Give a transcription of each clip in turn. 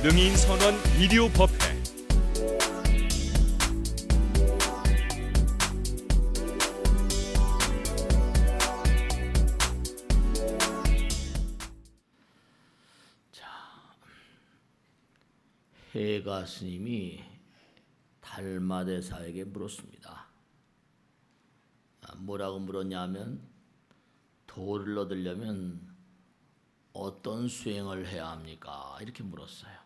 능인선원 비디오법회. 해가 스님이 달마대사에게 물었습니다. 뭐라고 물었냐면, 도를 얻으려면 어떤 수행을 해야 합니까? 이렇게 물었어요.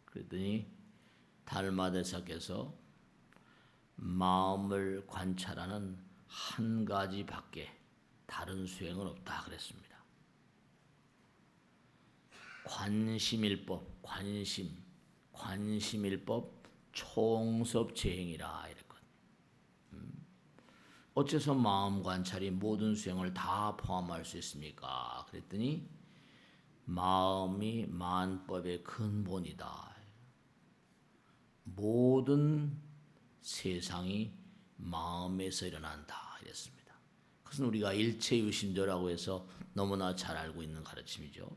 그랬더니 달마대사께서 마음을 관찰하는 한 가지밖에 다른 수행은 없다 그랬습니다. 관심일법, 관심일법 총섭재행이라 이랬거든요. 어째서 마음 관찰이 모든 수행을 다 포함할 수 있습니까? 그랬더니 마음이 만법의 근본이다. 모든 세상이 마음에서 일어난다 이랬습니다. 그것은 우리가 일체유심조라고 해서 너무나 잘 알고 있는 가르침이죠.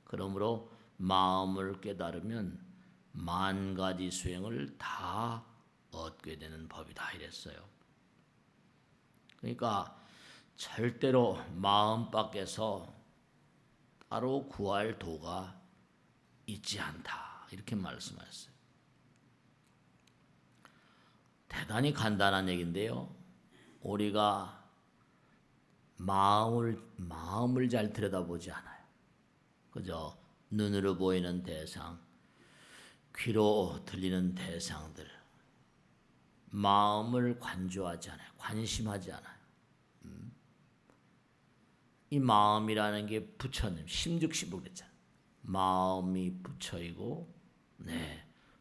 그러므로 마음을 깨달으면 만 가지 수행을 다 얻게 되는 법이다 이랬어요. 그러니까 절대로 마음 밖에서 따로 구할 도가 있지 않다 이렇게 말씀하셨어요. 대단히 간단한 얘기인데요. 우리가 마음을 잘 들여다보지 않아요. 그저 눈으로 보이는 대상, 귀로 들리는 대상들, 마음을 관조하지 않아요. 관심하지 않아요. 이 마음이라는 게 부처님, 심즉시부 그랬잖아요. 마음이 부처이고,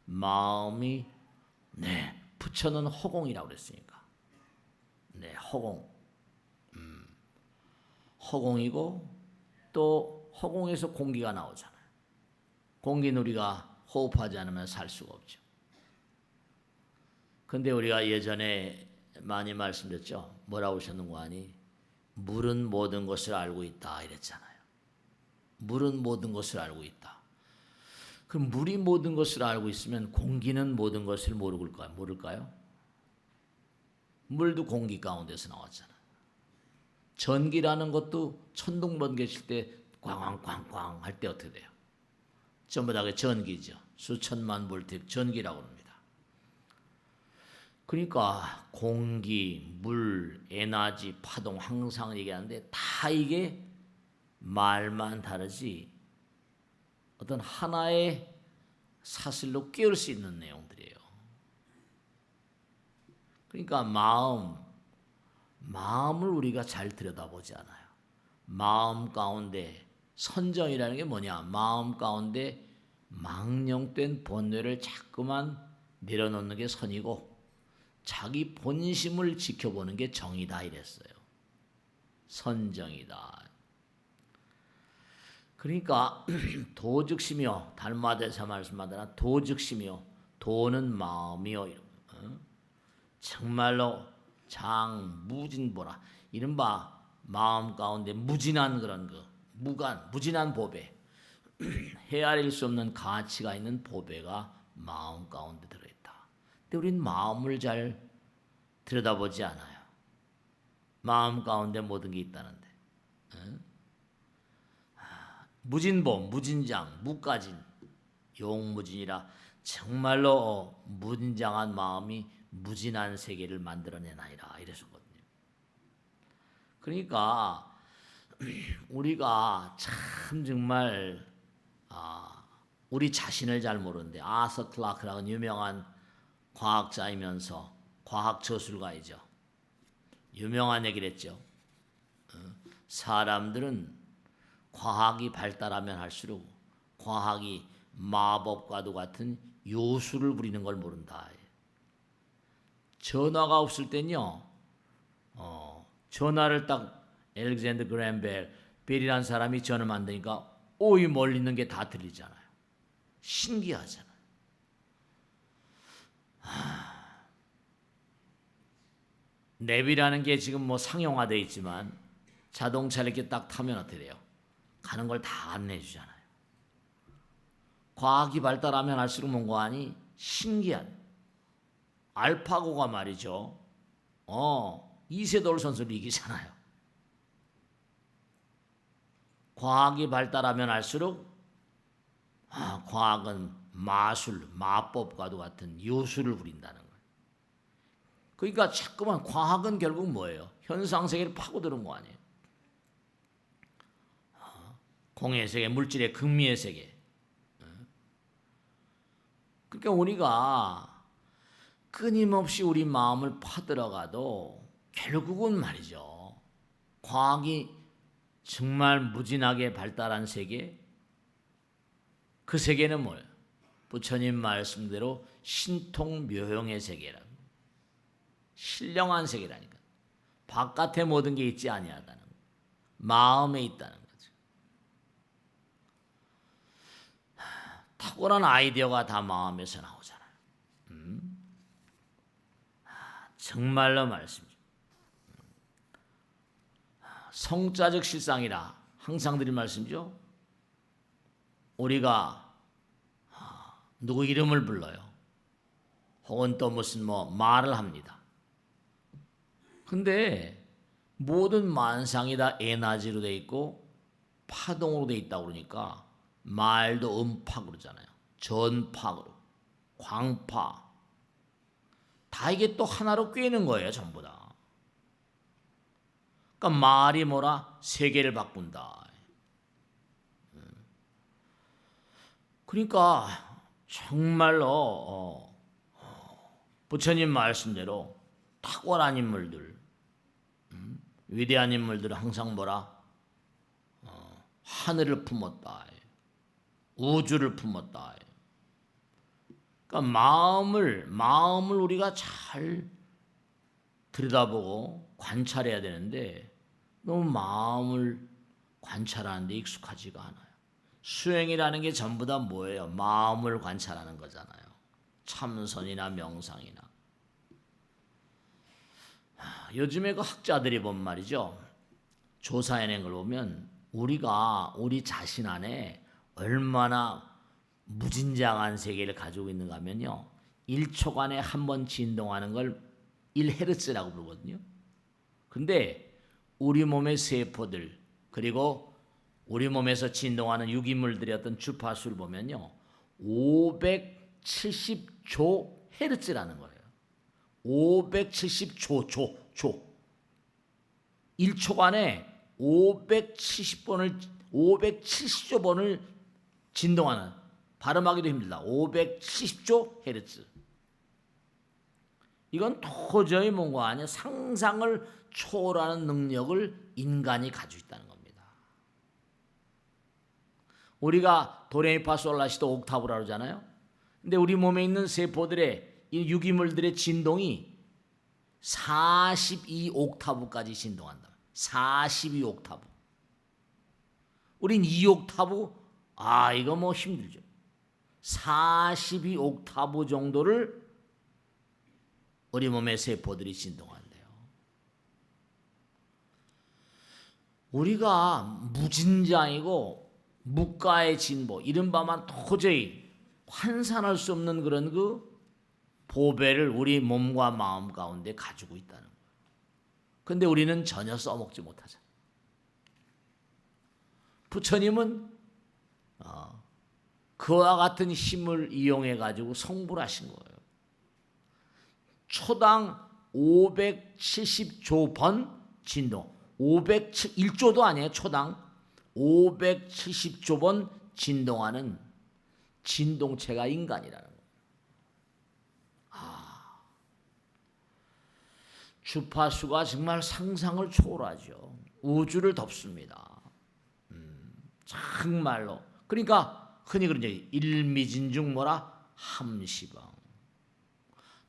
마음이, 부처는 허공이라고 그랬으니까. 허공. 허공이고, 또 허공에서 공기가 나오잖아요. 공기는 우리가 호흡하지 않으면 살 수가 없죠. 근데 우리가 예전에 많이 말씀드렸죠. 뭐라고 하셨는 거 아니? 물은 모든 것을 알고 있다 이랬잖아요. 물은 모든 것을 알고 있다. 그럼 물이 모든 것을 알고 있으면 공기는 모든 것을 모를까요? 물도 공기 가운데서 나왔잖아요. 전기라는 것도 천둥번개 칠 때 꽝꽝꽝꽝 할 때 어떻게 돼요? 전부 다 전기죠. 수천만 볼트 전기라고 합니다. 그러니까 공기, 물, 에너지, 파동 항상 얘기하는데 다 이게 말만 다르지 어떤 하나의 사실로 끼울 수 있는 내용들이에요. 그러니까 마음을 우리가 잘 들여다보지 않아요. 마음 가운데 선정이라는 게 뭐냐? 마음 가운데 망령된 본뇌를 자꾸만 내려놓는 게 선이고 자기 본심을 지켜보는 게 정이다 이랬어요. 선정이다. 그러니까 도즉시며 달마대사 말씀하더라. 도즉시며 도는 마음이요. 정말로 장무진보라. 이른바 마음 가운데 무진한 그런 무진한 보배, 헤아릴 수 없는 가치가 있는 보배가 마음 가운데 들어있다. 근데 우린 마음을 잘 들여다보지 않아요. 마음 가운데 모든 게 있다는데. 무진보, 무진장, 무가진, 용무진이라 정말로 무진장한 마음이 무진한 세계를 만들어내나이다 이랬었거든요. 그러니까 우리가 참 정말 우리 자신을 잘 모르는데 아서 클라크라는 유명한 과학자이면서 과학 저술가이죠. 유명한 얘기를 했죠. 사람들은 과학이 발달하면 할수록 과학이 마법과도 같은 요술을 부리는 걸 모른다. 전화가 없을 땐요. 전화를 딱 알렉산더 그램 벨이라는 사람이 전화 만드니까 오이 멀리 있는 게 다 들리잖아요. 신기하잖아요. 랩이라는 게 지금 뭐 상용화되어 있지만 자동차를 이렇게 딱 타면 어떻게 돼요? 가는 걸 다 안내해 주잖아요. 과학이 발달하면 할수록 뭔가 하니 신기한 알파고가 말이죠. 이세돌 선수를 이기잖아요. 과학이 발달하면 할수록 과학은 마술, 마법과도 같은 요술을 부린다는 거예요. 그러니까 자꾸만 과학은 결국 뭐예요? 현상 세계를 파고드는 거 아니에요? 공의 세계, 물질의 극미의 세계. 그러니까 우리가 끊임없이 우리 마음을 파들어가도 결국은 말이죠. 과학이 정말 무진하게 발달한 세계, 그 세계는 뭐예요? 부처님 말씀대로 신통묘용의 세계라고. 신령한 세계라니까. 바깥에 모든 게 있지 아니하다는 거. 마음에 있다는 거죠. 탁월한 아이디어가 다 마음에서 나오잖아요. 정말로 말씀이죠. 성자적 실상이라 항상 드린 말씀이죠. 우리가 누구 이름을 불러요. 혹은 또 무슨 말을 합니다. 근데 모든 만상이 다 에너지로 돼 있고 파동으로 돼 있다고 그러니까 말도 음파 그러잖아요. 전파로, 광파. 다 이게 또 하나로 꿰는 거예요, 전부 다. 그러니까 말이 뭐라? 세계를 바꾼다. 그러니까 정말로 부처님 말씀대로 탁월한 인물들, 위대한 인물들은 항상 뭐라? 하늘을 품었다. 우주를 품었다. 그러니까 마음을 우리가 잘 들여다보고 관찰해야 되는데 너무 마음을 관찰하는데 익숙하지가 않아요. 수행이라는 게 전부 다 뭐예요? 마음을 관찰하는 거잖아요. 참선이나 명상이나. 요즘에 그 학자들이 본 말이죠. 조사해낸 걸 보면 우리가 우리 자신 안에 얼마나 무진장한 세계를 가지고 있는가 하면요. 1초간에 한 번 진동하는 걸 1헤르츠라고 부르거든요. 근데 우리 몸의 세포들 그리고 우리 몸에서 진동하는 유기물들의 어떤 주파수를 보면요. 570조 헤르츠라는 거예요. 570조 조. 1초간에 570조 번을 진동하는 발음하기도 힘들다. 570조 헤르츠. 이건 도저히 뭔가 아니야. 상상을 초월하는 능력을 인간이 가지고 있다는 겁니다. 우리가 도레미파솔라시도 옥타브라고 그러잖아요. 근데 우리 몸에 있는 세포들의 이 유기물들의 진동이 42옥타브까지 진동한다. 42옥타브. 우린 2옥타브 이거 힘들죠. 42옥타브 정도를 우리 몸의 세포들이 진동한대요. 우리가 무진장이고 무가의 진보 이른바만 도저히 환산할 수 없는 그런 그 보배를 우리 몸과 마음 가운데 가지고 있다는 거예요. 근데 우리는 전혀 써먹지 못하죠. 부처님은 그와 같은 힘을 이용해 가지고 성불 하신 거예요. 초당 570조 번 진동. 1조도 아니에요. 초당 570조 번 진동하는 진동체가 인간이라는 거예요. 주파수가 정말 상상을 초월하죠. 우주를 덮습니다. 정말로. 그러니까 흔히 그런 얘기 일미진중 함시방.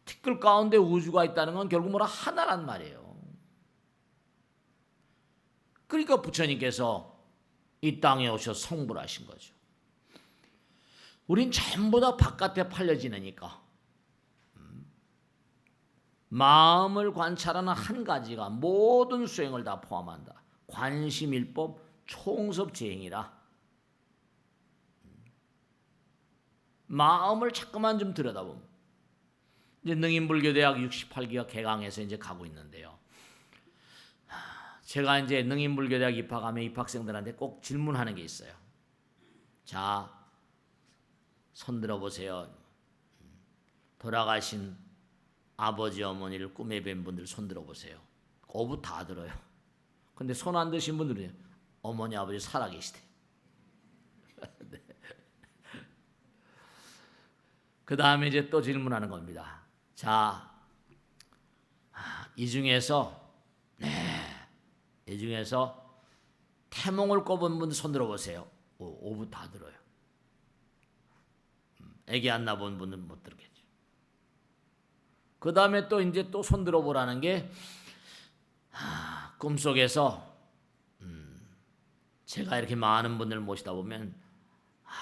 티끌 가운데 우주가 있다는 건 결국 하나란 말이에요. 그러니까 부처님께서 이 땅에 오셔서 성불하신 거죠. 우린 전부 다 바깥에 팔려 지내니까 마음을 관찰하는 한 가지가 모든 수행을 다 포함한다. 관심일법 총섭재행이라. 마음을 자꾸만 좀 들여다보면 이제 능인불교대학 68기가 개강해서 이제 가고 있는데요. 제가 이제 능인불교대학 입학하면 입학생들한테 꼭 질문하는 게 있어요. 자, 손 들어보세요. 돌아가신 아버지 어머니를 꿈에 뵌 분들 손 들어보세요. 어부 다 들어요. 근데 손 안 드신 분들은 어머니 아버지 살아계시대. 네. 그 다음에 이제 또 질문하는 겁니다. 자, 이 중에서 태몽을 꿔본 분들 손 들어보세요. 오부 다 들어요. 애기 안 낳아본 분은 못 들겠죠. 그 다음에 또 이제 또 손 들어보라는 게 꿈속에서 제가 이렇게 많은 분들 모시다 보면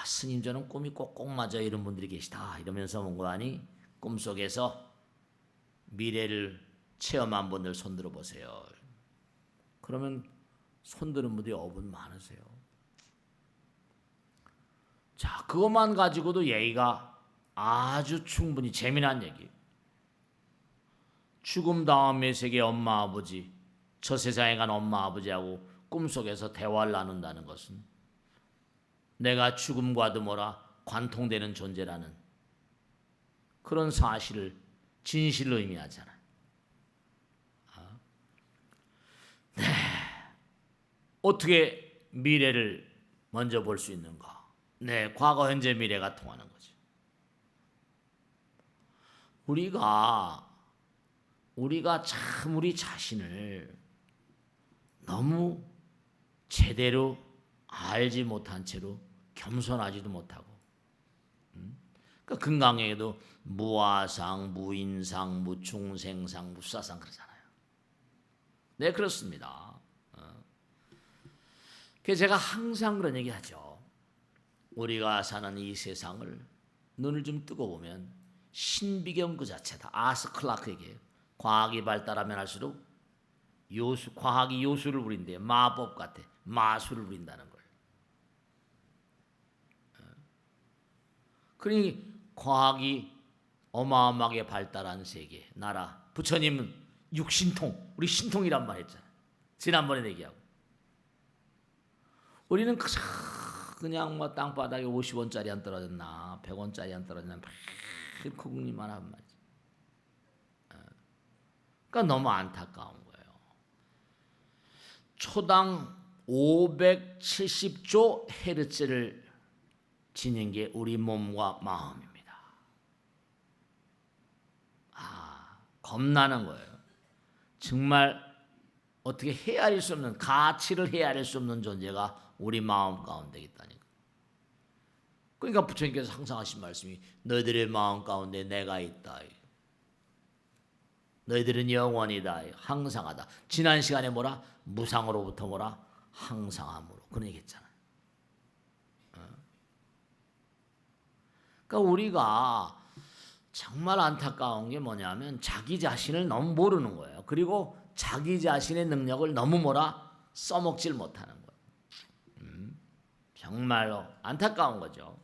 스님 저는 꿈이 꼭꼭 맞아요 이런 분들이 계시다 이러면서 뭔가 하니 꿈속에서 미래를 체험한 분들 손 들어보세요. 그러면 손 드는 분들이 어분 많으세요. 자, 그것만 가지고도 얘기가 아주 충분히 재미난 얘기. 죽음 다음의 세계 엄마 아버지, 저 세상에 간 엄마 아버지하고 꿈속에서 대화를 나눈다는 것은 내가 죽음과도 뭐라 관통되는 존재라는 그런 사실을 진실로 의미하잖아요. 네. 어떻게 미래를 먼저 볼 수 있는가? 네, 과거, 현재, 미래가 통하는 거죠. 우리가 참 우리 자신을 너무 제대로 알지 못한 채로 겸손하지도 못하고, 그러니까 금강경에도 무아상, 무인상, 무충생상, 무사상 그러잖아요. 네, 그렇습니다. 그래서 제가 항상 그런 얘기하죠. 우리가 사는 이 세상을 눈을 좀 뜨고 보면 신비경 그 자체다. 아스 클라크 얘기해요. 과학이 발달하면 할수록 과학이 요술을 부린대요. 마법 같아. 마술을 부린다는 걸. 그러니 과학이 어마어마하게 발달한 세계, 나라. 부처님은 육신통, 우리 신통이란 말 했잖아요. 지난번에 얘기하고. 우리는 그냥 뭐 땅바닥에 50원짜리 안 떨어졌나 100원짜리 안 떨어졌나 막 국리만 한 말이지. 그러니까 너무 안타까운 거예요. 초당 570조 헤르츠를 지닌 게 우리 몸과 마음입니다. 겁나는 거예요. 정말 어떻게 헤아릴 수 없는, 가치를 헤아릴 수 없는 존재가 우리 마음 가운데 있다니까. 그러니까 부처님께서 항상 하신 말씀이 너희들의 마음 가운데 내가 있다. 너희들은 영원이다. 항상하다. 지난 시간에 뭐라? 무상으로부터 뭐라? 항상함으로. 그런 얘기 했잖아요. 그러니까 우리가 정말 안타까운 게 뭐냐면 자기 자신을 너무 모르는 거예요. 그리고 자기 자신의 능력을 너무 뭐라? 써먹질 못하는 거예요. 정말로 안타까운 거죠.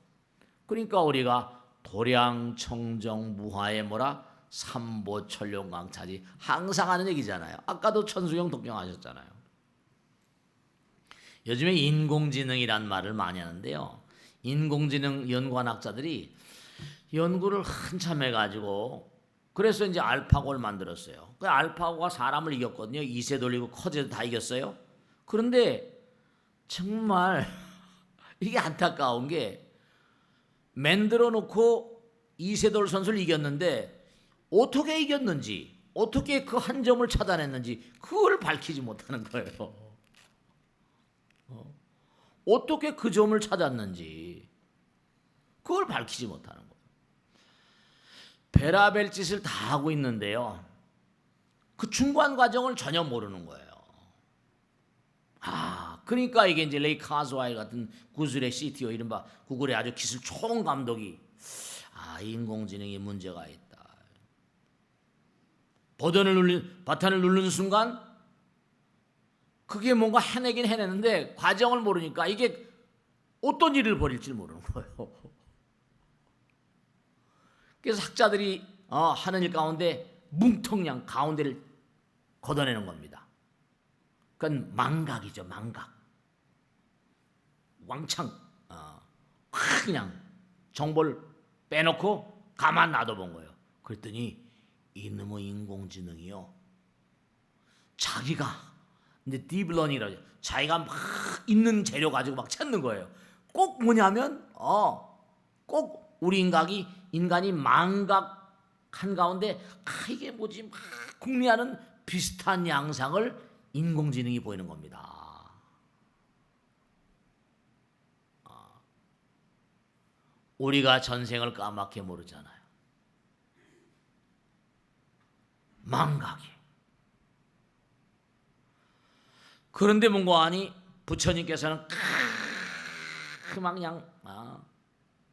그러니까 우리가 도량청정무화의 뭐라? 삼보천룡강차지 항상 하는 얘기잖아요. 아까도 천수경 독경하셨잖아요. 요즘에 인공지능이란 말을 많이 하는데요. 인공지능 연구학자들이 연구를 한참 해가지고 그래서 이제 알파고를 만들었어요. 그 알파고가 사람을 이겼거든요. 2세 돌리고 커제도 다 이겼어요. 그런데 정말 이게 안타까운 게 만들어 놓고 이세돌 선수를 이겼는데 어떻게 이겼는지, 어떻게 그 한 점을 찾아냈는지 그걸 밝히지 못하는 거예요. 어떻게 그 점을 찾았는지 그걸 밝히지 못하는 거예요. 베라벨 짓을 다 하고 있는데요. 그 중간 과정을 전혀 모르는 거예요. 그러니까 이게 이제 레이 카즈와일 같은 구글의 CTO 이른바 구글의 아주 기술 총감독이 인공지능이 문제가 있다. 버튼을 누르는 순간 그게 뭔가 해내긴 해내는데 과정을 모르니까 이게 어떤 일을 벌일지 모르는 거예요. 그래서 학자들이 하는 일 가운데 뭉텅냥 가운데를 걷어내는 겁니다. 그건 망각이죠. 망각. 왕창 그냥 정보를 빼놓고 가만 놔둬본 거예요. 그랬더니 이놈의 인공지능이요, 자기가 이제 딥러닝이라고 하죠. 자기가 막 있는 재료 가지고 막 찾는 거예요. 꼭 뭐냐면 꼭 우리 인간이 망각한 가운데 이게 뭐지 막 궁리하는 비슷한 양상을 인공지능이 보이는 겁니다. 우리가 전생을 까맣게 모르잖아요. 망각이. 그런데 뭔가 하니 부처님께서는 그냥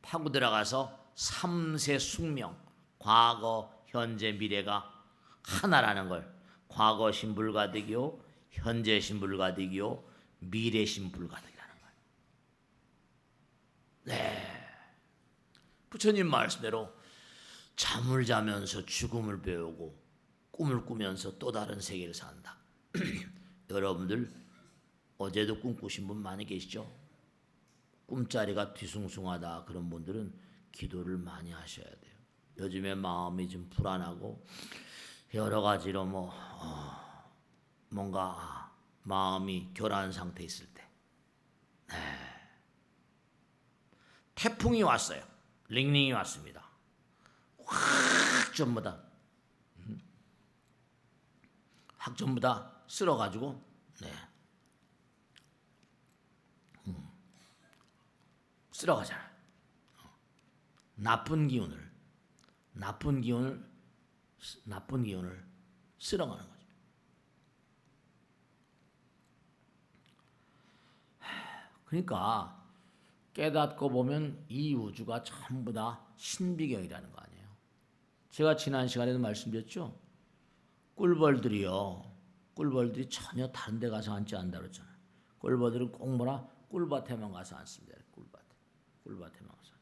파고 들어가서 삼세 숙명, 과거, 현재, 미래가 하나라는 걸, 과거 신불가득이요, 현재 신불가득이요, 미래 신불가득이라는 걸. 네. 부처님 말씀대로 잠을 자면서 죽음을 배우고 꿈을 꾸면서 또 다른 세계를 산다. 여러분들 어제도 꿈꾸신 분 많이 계시죠? 꿈자리가 뒤숭숭하다 그런 분들은 기도를 많이 하셔야 돼요. 요즘에 마음이 좀 불안하고 여러 가지로 뭔가 마음이 교란 상태에 있을 때, 태풍이 왔어요. 링링이 왔습니다. 확 전부 다 쓸어가지고 쓸어가잖아요. 나쁜 기운을 쓸어가는 거죠. 그러니까 깨닫고 보면 이 우주가 전부 다 신비경이라는 거 아니에요. 제가 지난 시간에도 말씀드렸죠. 꿀벌들이 전혀 다른 데 가서 앉지 않는다 그랬잖아요. 꿀벌들은 꼭 꿀밭에만 가서 앉습니다. 꿀밭에만 가서.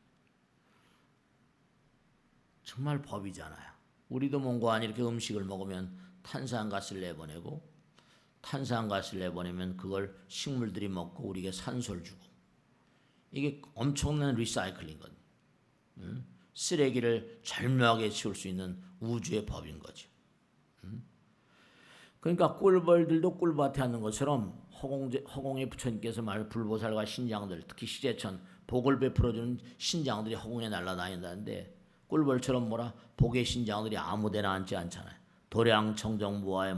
정말 법이잖아요. 우리도 뭔가 이렇게 음식을 먹으면 탄산가스를 내보내고, 탄산가스를 내보내면 그걸 식물들이 먹고 우리에게 산소를 주고, 이게 엄청난 리사이클링 거든요. 쓰레기를 절묘하게 치울 수 있는 우주의 법인 거죠. 그러니까 꿀벌들도 꿀밭에 앉는 것처럼 허공의 부처님께서 말 불보살과 신장들, 특히 시제천 복을 베풀어주는 신장들이 허공에 날아다닌다는데, 꿀벌처럼 복의 신장들이 아무데나 앉지 않잖아요. 도량청정무화의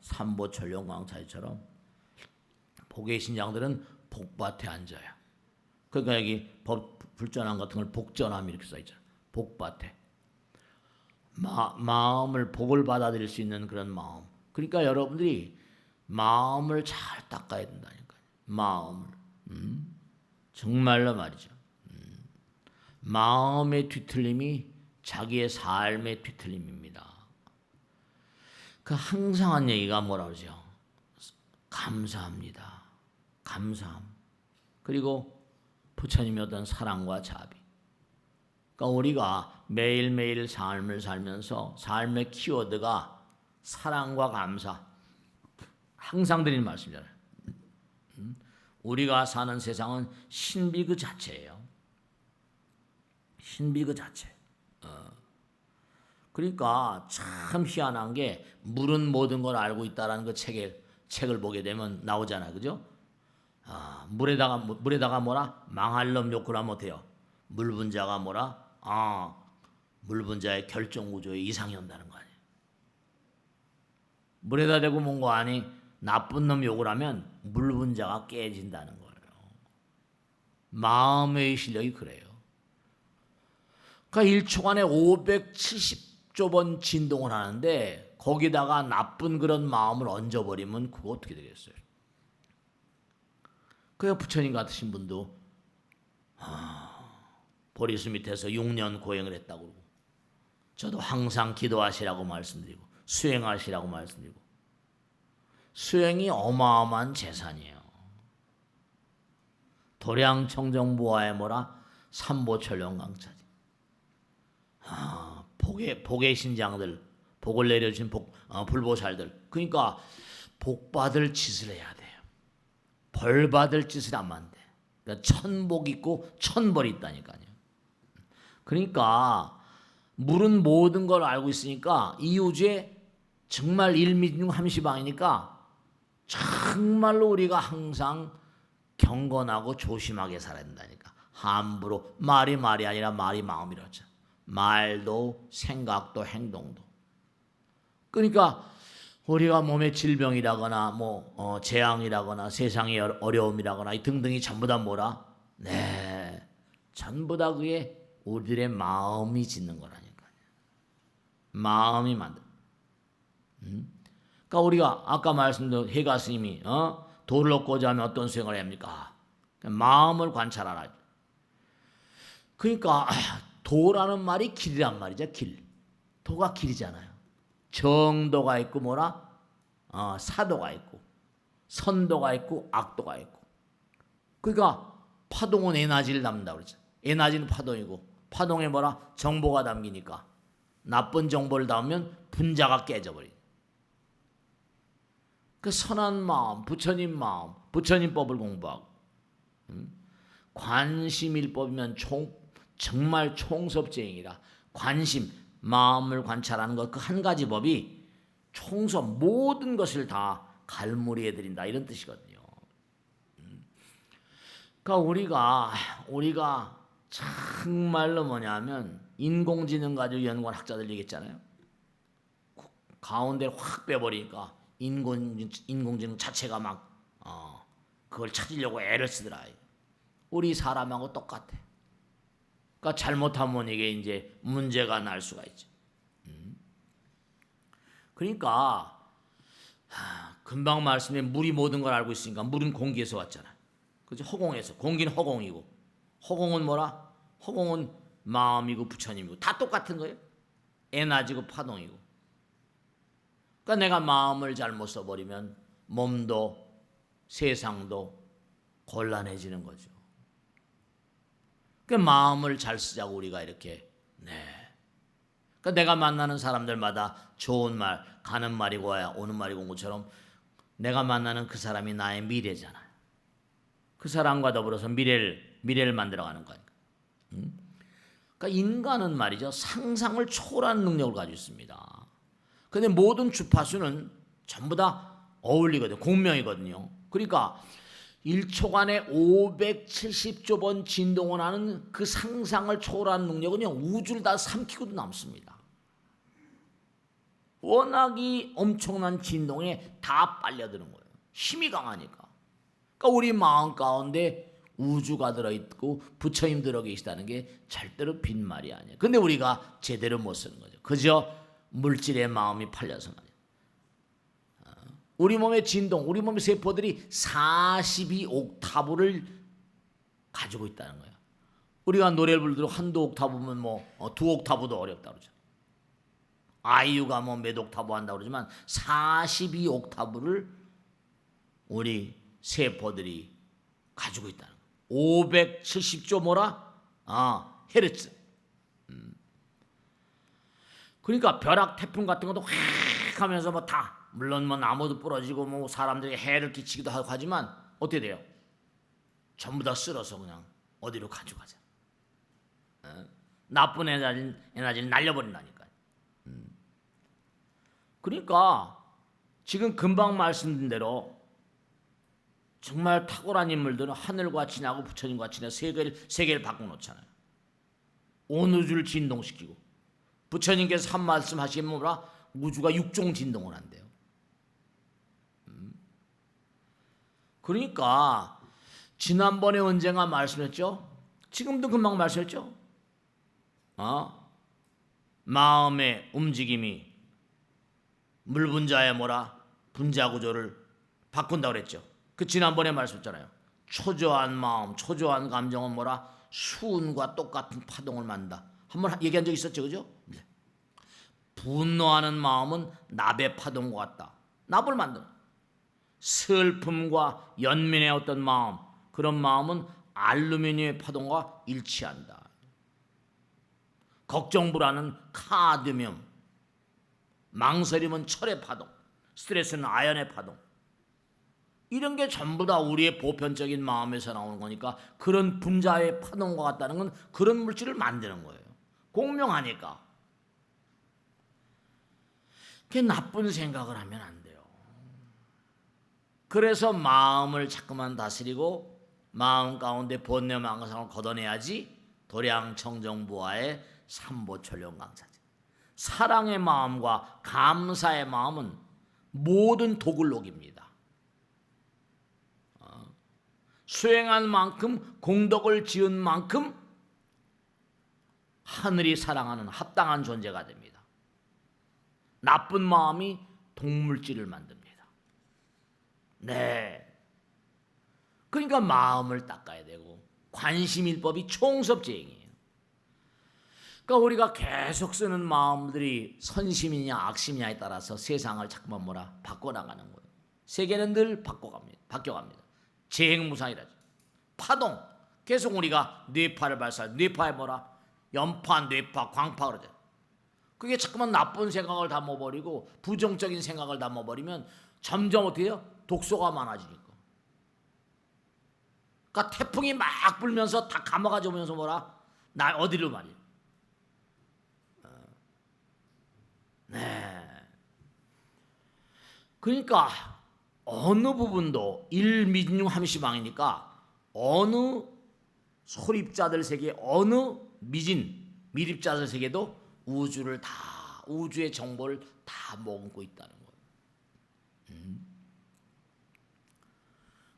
삼보천룡광차처럼 복의 신장들은 복밭에 앉아요. 그러니까 여기 불전함 같은 걸 복전함 이렇게 써있잖아요. 복밭에. 마음을 복을 받아들일 수 있는 그런 마음. 그러니까 여러분들이 마음을 잘 닦아야 된다니까요. 마음을. 정말로 말이죠. 마음의 뒤틀림이 자기의 삶의 뒤틀림입니다. 그 항상 한 얘기가 뭐라 그러죠? 감사합니다. 감사함. 그리고 부처님의 어떤 사랑과 자비. 그러니까 우리가 매일매일 삶을 살면서 삶의 키워드가 사랑과 감사. 항상 드리는 말씀이잖아요. 우리가 사는 세상은 신비 그 자체예요. 신비 그 자체. 그러니까 참 희한한 게 물은 모든 걸 알고 있다라는 그 책을 보게 되면 나오잖아요. 그죠? 물에다가 망할 놈 욕구라 못해요. 물 분자가 물 분자의 결정 구조에 이상이 온다는 거 아니에요. 물에다 대고 뭔가 아니 나쁜 놈 욕을 하면 물 분자가 깨진다는 거예요. 마음의 실력이 그래요. 그러니까 1초간에 570조 번 진동을 하는데 거기다가 나쁜 그런 마음을 얹어버리면 그거 어떻게 되겠어요? 그래서 부처님 같으신 분도 보리수 밑에서 6년 고행을 했다고 그러고, 저도 항상 기도하시라고 말씀드리고 수행하시라고 말씀드리고, 수행이 어마어마한 재산이에요. 도량청정무화의 삼보천룡광차지. 복의 신장들, 복을 내려주신 불보살들. 그러니까 복 받을 짓을 해야 돼요. 벌 받을 짓을 하면 안 돼. 그러니까 천복 있고 천벌이 있다니까요. 그러니까 물은 모든 걸 알고 있으니까 이 우주에 정말 일미중 함시방이니까 정말로 우리가 항상 경건하고 조심하게 살아야 된다니까. 함부로 말이 아니라 말이 마음이라죠. 말도 생각도 행동도. 그러니까 우리가 몸에 질병이라거나 재앙이라거나 세상의 어려움이라거나 이 등등이 전부 다 뭐라? 네, 전부 다 그게 우리들의 마음이 짓는 거라니까요. 마음이 만든. 그러니까 우리가 아까 말씀드린 해가 스님이 도를 얻고자 하면 어떤 수행을 합니까? 마음을 관찰하라. 그러니까 도라는 말이 길이란 말이죠. 길. 도가 길이잖아요. 정도가 있고 사도가 있고 선도가 있고 악도가 있고. 그러니까 파동은 에너지를 담는다고 그러죠. 에너지는 파동이고 파동에 정보가 담기니까 나쁜 정보를 담으면 분자가 깨져버려요. 그 선한 마음, 부처님 마음, 부처님 법을 공부하고 관심일법이면 정말 총섭쟁이라 관심, 마음을 관찰하는 것 그 한 가지 법이 총섭 모든 것을 다 갈무리해 드린다 이런 뜻이거든요. 그러니까 우리가 정말로 뭐냐면 인공지능 가지고 연구한 학자들 얘기했잖아요. 가운데를 확 빼버리니까 인공지능 자체가 그걸 찾으려고 애를 쓰더라. 우리 사람하고 똑같아. 그러니까 잘못하면 이게 이제 문제가 날 수가 있죠. 그러니까 금방 말씀에 물이 모든 걸 알고 있으니까 물은 공기에서 왔잖아. 그죠? 허공에서. 공기는 허공이고 허공은 뭐라? 허공은 마음이고 부처님이고 다 똑같은 거예요. 에너지고 파동이고. 그러니까 내가 마음을 잘못 써버리면 몸도 세상도 곤란해지는 거죠. 그 마음을 잘 쓰자고 우리가 이렇게 그러니까 내가 만나는 사람들마다 좋은 말, 가는 말이 고야 오는 말이 온 것처럼 내가 만나는 그 사람이 나의 미래잖아요. 그 사람과 더불어서 미래를 만들어가는 거니까. 그러니까 인간은 말이죠 상상을 초월하는 능력을 가지고 있습니다. 그런데 모든 주파수는 전부 다 어울리거든요. 공명이거든요. 그러니까 1초간에 570조 번 진동을 하는 그 상상을 초월하는 능력은요 우주를 다 삼키고도 남습니다. 워낙 이 엄청난 진동에 다 빨려드는 거예요. 힘이 강하니까. 그러니까 우리 마음 가운데 우주가 들어있고 부처님 들어 계시다는 게 절대로 빈말이 아니에요. 근데 우리가 제대로 못 쓰는 거죠. 그저 물질의 마음이 팔려서 말이에요. 우리 몸의 진동, 우리 몸의 세포들이 42옥타브를 가지고 있다는 거예요. 우리가 노래를 부르도록 한두 옥타브면 두 옥타브도 어렵다 그러죠. 아이유가 몇 옥타브 한다고 그러지만 42옥타브를 우리 세포들이 가지고 있다는 거예요. 570조 헤르츠. 그러니까 벼락 태풍 같은 것도 확 하면서 다 물론 나무도 부러지고 사람들에게 해를 끼치기도 하고 하지만 어떻게 돼요? 전부 다 쓸어서 그냥 어디로 가져가자. 나쁜 에너지를 날려버린다니까요. 그러니까 지금 금방 말씀드린 대로 정말 탁월한 인물들은 하늘과 지나고 부처님과 지나 세계를 바꿔놓잖아요. 온 우주를 진동시키고 부처님께서 한 말씀 하시면 우주가 육종 진동을 한대요. 그러니까 지난번에 언젠가 말씀했죠. 지금도 금방 말씀했죠. 마음의 움직임이 물분자의 분자 구조를 바꾼다고 그랬죠. 그 지난번에 말씀했잖아요. 초조한 마음, 초조한 감정은 수은과 똑같은 파동을 만든다. 한번 얘기한 적 있었죠, 그죠? 네. 분노하는 마음은 납의 파동과 같다. 납을 만드는. 슬픔과 연민의 어떤 마음, 그런 마음은 알루미늄의 파동과 일치한다. 걱정 불안은 카드뮴, 망설임은 철의 파동, 스트레스는 아연의 파동. 이런 게 전부 다 우리의 보편적인 마음에서 나오는 거니까 그런 분자의 파동과 같다는 건 그런 물질을 만드는 거예요. 공명하니까. 그게 나쁜 생각을 하면 안 돼요. 그래서 마음을 자꾸만 다스리고 마음 가운데 번뇌 망상을 걷어내야지 도량청정부화의 삼보철룡강사지. 사랑의 마음과 감사의 마음은 모든 독을 녹입니다. 수행한 만큼 공덕을 지은 만큼 하늘이 사랑하는 합당한 존재가 됩니다. 나쁜 마음이 동물질을 만듭니다. 네. 그러니까 마음을 닦아야 되고 관심일법이 총섭제행이에요. 그러니까 우리가 계속 쓰는 마음들이 선심이냐 악심이냐에 따라서 세상을 자꾸만 뭐라 바꿔나가는 거예요. 세계는 늘 바뀌어갑니다. 재행무상이라죠. 파동. 계속 우리가 뇌파를 발사해. 뇌파에 뭐라? 연파, 뇌파, 광파 그러죠. 그게 자꾸만 나쁜 생각을 담아버리고 부정적인 생각을 담아버리면 점점 어떻게 해요? 독소가 많아지니까. 그러니까 태풍이 막 불면서 다 감아가지고 오면서 뭐라? 나 어디로 말이에요. 네. 그러니까 어느 부분도 일미진중 함시방이니까 어느 소립자들 세계, 어느 미립자들 세계도 우주를 다, 우주의 정보를 다 머금고 있다는 거예요.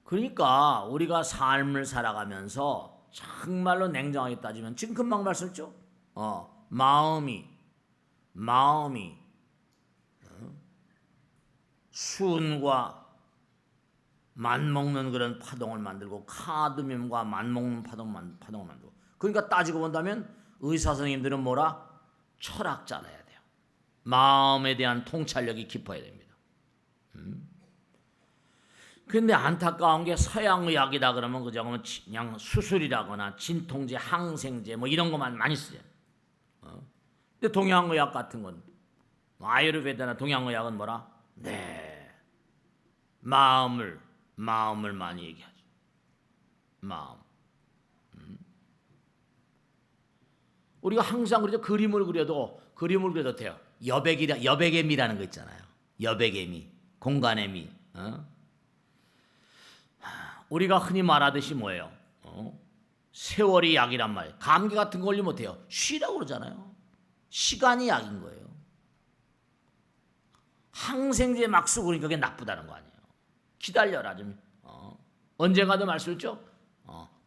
그러니까 우리가 삶을 살아가면서 정말로 냉정하게 따지면 지금 금방 말씀했죠? 마음이 수은과 맞먹는 그런 파동을 만들고 카드뮴과 맞먹는 파동을 만들고. 그러니까 따지고 본다면 의사 선생님들은 뭐라? 철학자라야 돼요. 마음에 대한 통찰력이 깊어야 됩니다. 근데 안타까운 게 서양의학이다 그러면 그냥 수술이라거나 진통제, 항생제 뭐 이런 것만 많이 쓰죠. 근데 동양의학 같은 건 아유르베다나 동양의학은 뭐라? 네, 마음을 많이 얘기하죠. 마음. 우리가 항상 그러죠. 그림을 그려도 돼요. 여백의미라는 거 있잖아요. 여백의미, 공간의 미. 우리가 흔히 말하듯이 뭐예요? 세월이 약이란 말. 감기 같은 거 걸리면 어때요? 쉬라고 그러잖아요. 시간이 약인 거예요. 항생제 막 쓰고 그러니까 그게 나쁘다는 거 아니에요. 기다려라 좀. 언젠가도 말씀했죠.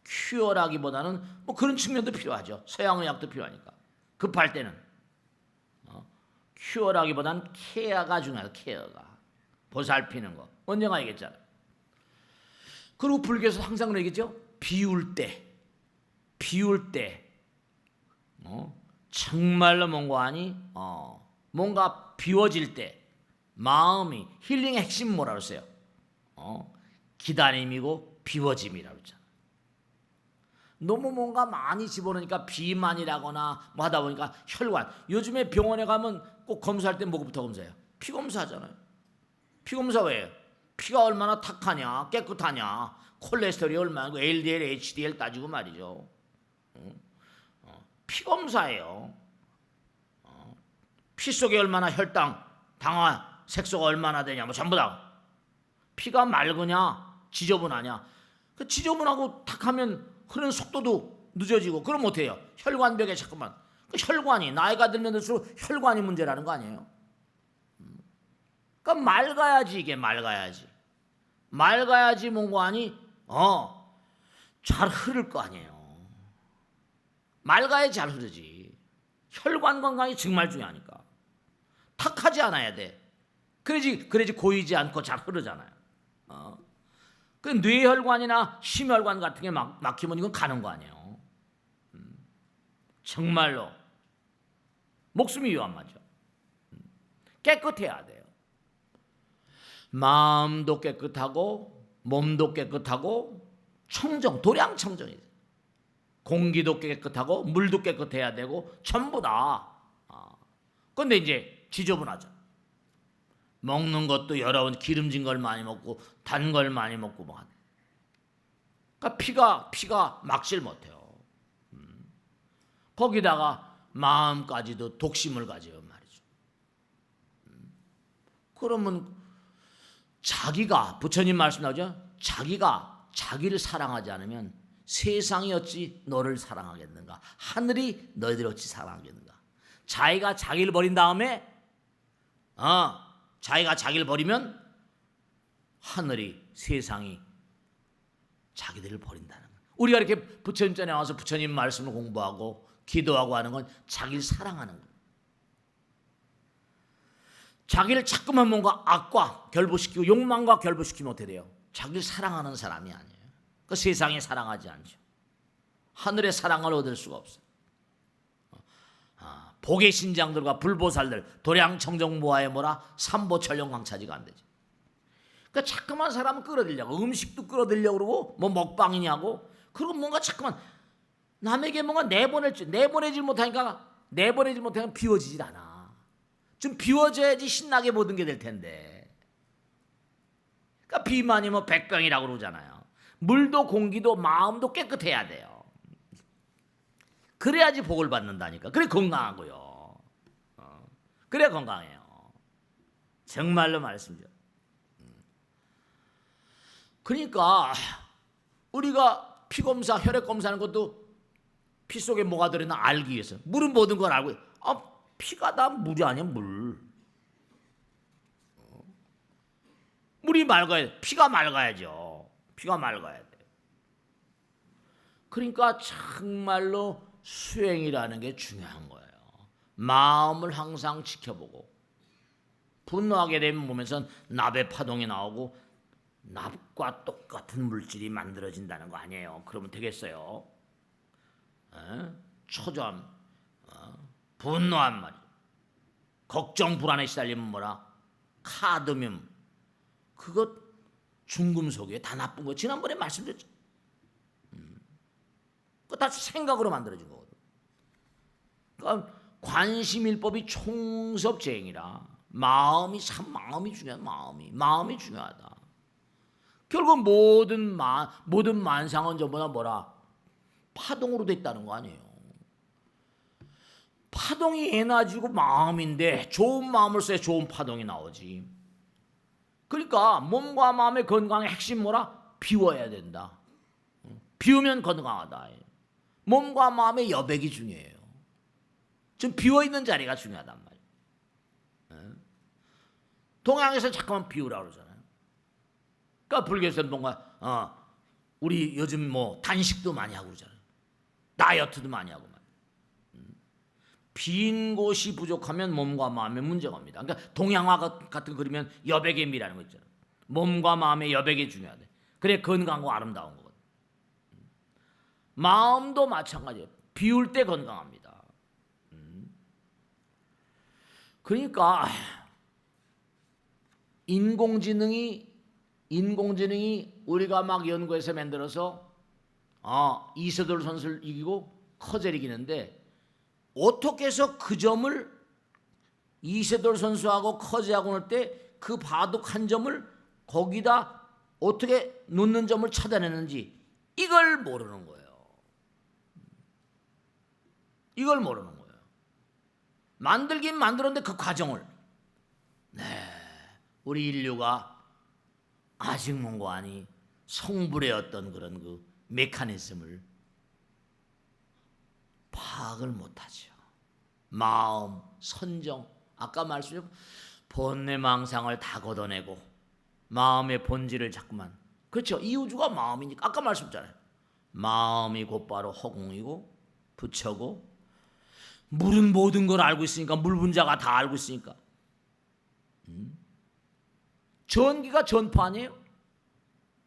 큐어라기보다는 뭐 그런 측면도 필요하죠. 서양의학도 필요하니까. 급할 때는 큐어라기보다는 케어가 중요해요. 케어가 보살피는 거. 언젠가 얘기했잖아요. 그리고 불교에서 항상 얘기했죠. 비울 때 정말로 뭔가 하니 뭔가 비워질 때 마음이 힐링의 핵심 뭐라고 했어요? 기다림이고 비워짐이라고 했잖아. 너무 뭔가 많이 집어넣으니까 비만이라거나 뭐 하다 보니까 혈관. 요즘에 병원에 가면 꼭 검사할 때 뭐부터 검사해요? 피 검사하잖아요. 피 검사 왜? 피가 얼마나 탁하냐, 깨끗하냐, 콜레스테롤이 얼마나, LDL, HDL 따지고 말이죠. 피 검사예요. 피 속에 얼마나 혈당, 당화, 색소가 얼마나 되냐, 뭐 전부 다. 피가 맑으냐, 지저분하냐. 그 지저분하고 탁하면 흐르는 속도도 늦어지고, 그럼 어때요? 혈관벽에 자꾸만. 그 혈관이 나이가 들면 들수록 혈관이 문제라는 거 아니에요? 그러니까 맑아야지, 이게 맑아야지. 맑아야지 뭔가 하니 잘 흐를 거 아니에요. 맑아야 잘 흐르지. 혈관 건강이 정말 중요하니까. 탁하지 않아야 돼. 그래야지 고이지 않고 잘 흐르잖아요. 그 뇌혈관이나 심혈관 같은 게 막히면 이건 가는 거 아니에요. 정말로 목숨이 위험하죠. 깨끗해야 돼요. 마음도 깨끗하고 몸도 깨끗하고 청정, 도량청정이죠. 공기도 깨끗하고 물도 깨끗해야 되고 전부 다. 근데 이제 지저분하죠. 먹는 것도 여러 번 기름진 걸 많이 먹고 단 걸 많이 먹고 뭐. 그러니까 피가 막질 못해요. 거기다가 마음까지도 독심을 가져요 말이죠. 그러면 자기가 부처님 말씀 나오죠. 자기가 자기를 사랑하지 않으면 세상이 어찌 너를 사랑하겠는가? 하늘이 너희들 어찌 사랑하겠는가? 자기가 자기를 버린 다음에 자기가 자기를 버리면 하늘이 세상이 자기들을 버린다는 거예요. 우리가 이렇게 부처님 전에 와서 부처님 말씀을 공부하고 기도하고 하는 건 자기를 사랑하는 거예요. 자기를 자꾸만 뭔가 악과 결부시키고 욕망과 결부시키면 어떻게 돼요? 자기를 사랑하는 사람이 아니에요. 그 세상에 사랑하지 않죠. 하늘의 사랑을 얻을 수가 없어요. 복의 신장들과 불보살들 도량청정모아의 뭐라 삼보천령광차지가 안 되죠. 그러니까 자꾸만 사람을 끌어들이려고 음식도 끌어들이려고 그러고 뭐 먹방이냐고 그리고 뭔가 자꾸만 남에게 뭔가 내보내질 못하니까 비워지질 않아. 좀 비워져야지 신나게 모든 게 될 텐데. 그러니까 비만이 뭐 백병이라고 그러잖아요. 물도 공기도 마음도 깨끗해야 돼요. 그래야지 복을 받는다니까. 그래 건강하고요. 그래 건강해요. 정말로 말씀드려. 그러니까 우리가 피검사, 혈액검사하는 것도 피 속에 뭐가 들어있나 알기 위해서. 물은 모든 걸 알고 피가 다 물이 아니야 물. 물이 맑아야 돼. 피가 맑아야죠. 피가 맑아야 돼. 그러니까 정말로 수행이라는 게 중요한 거예요. 마음을 항상 지켜보고 분노하게 되면 몸에선 납의 파동이 나오고 납과 똑같은 물질이 만들어진다는 거 아니에요. 그러면 되겠어요? 초조함, 분노한 말이, 걱정 불안에 시달리면 뭐라 카드뮴, 그것 중금속이에요. 다 나쁜 거. 지난번에 말씀드렸죠. 그거 다 생각으로 만들어진 거거든. 그러니까 관심일법이 총섭재행이라 마음이 중요하다. 마음이 중요하다. 결국 모든 만상은 전부 다 뭐라 파동으로 됐다는 거 아니에요. 파동이 에너지고 마음인데 좋은 마음을 써야 좋은 파동이 나오지. 그러니까 몸과 마음의 건강의 핵심 뭐라? 비워야 된다. 비우면 건강하다. 몸과 마음의 여백이 중요해요. 좀 비워있는 자리가 중요하단 말이에요. 동양에서 잠깐만 비우라고 그러잖아요. 그러니까 불교에서는 뭔가 우리 요즘 뭐 단식도 많이 하고 그러잖아요. 다이어트도 많이 하고 말이에요. 빈 곳이 부족하면 몸과 마음에 문제가 옵니다. 그러니까 동양화 같은 거 그리면 여백의 미라는 거 있잖아요. 몸과 마음의 여백이 중요하대. 그래 건강하고 아름다운 거거든. 마음도 마찬가지예요. 비울 때 건강합니다. 그러니까 인공지능이 우리가 막 연구해서 만들어서 이세돌 선수를 이기고 커젤 이기는데 어떻게 해서 그 점을 이세돌 선수하고 커젤하고 할 때 그 바둑 한 점을 거기다 어떻게 놓는 점을 찾아내는지 이걸 모르는 거예요. 이걸 모르는 거예요. 만들긴 만들었는데 그 과정을 우리 인류가 아직 뭔가 아니 성불의 어떤 그런 그 메커니즘을 파악을 못하죠. 마음, 선정, 아까 말씀드린 본내망상을 다 걷어내고 마음의 본질을 자꾸만, 그렇죠. 이 우주가 마음이니까 아까 말씀드렸잖아요. 마음이 곧바로 허공이고 부처고 물은 모든 걸 알고 있으니까 물 분자가 다 알고 있으니까 전기가 전파 아니에요?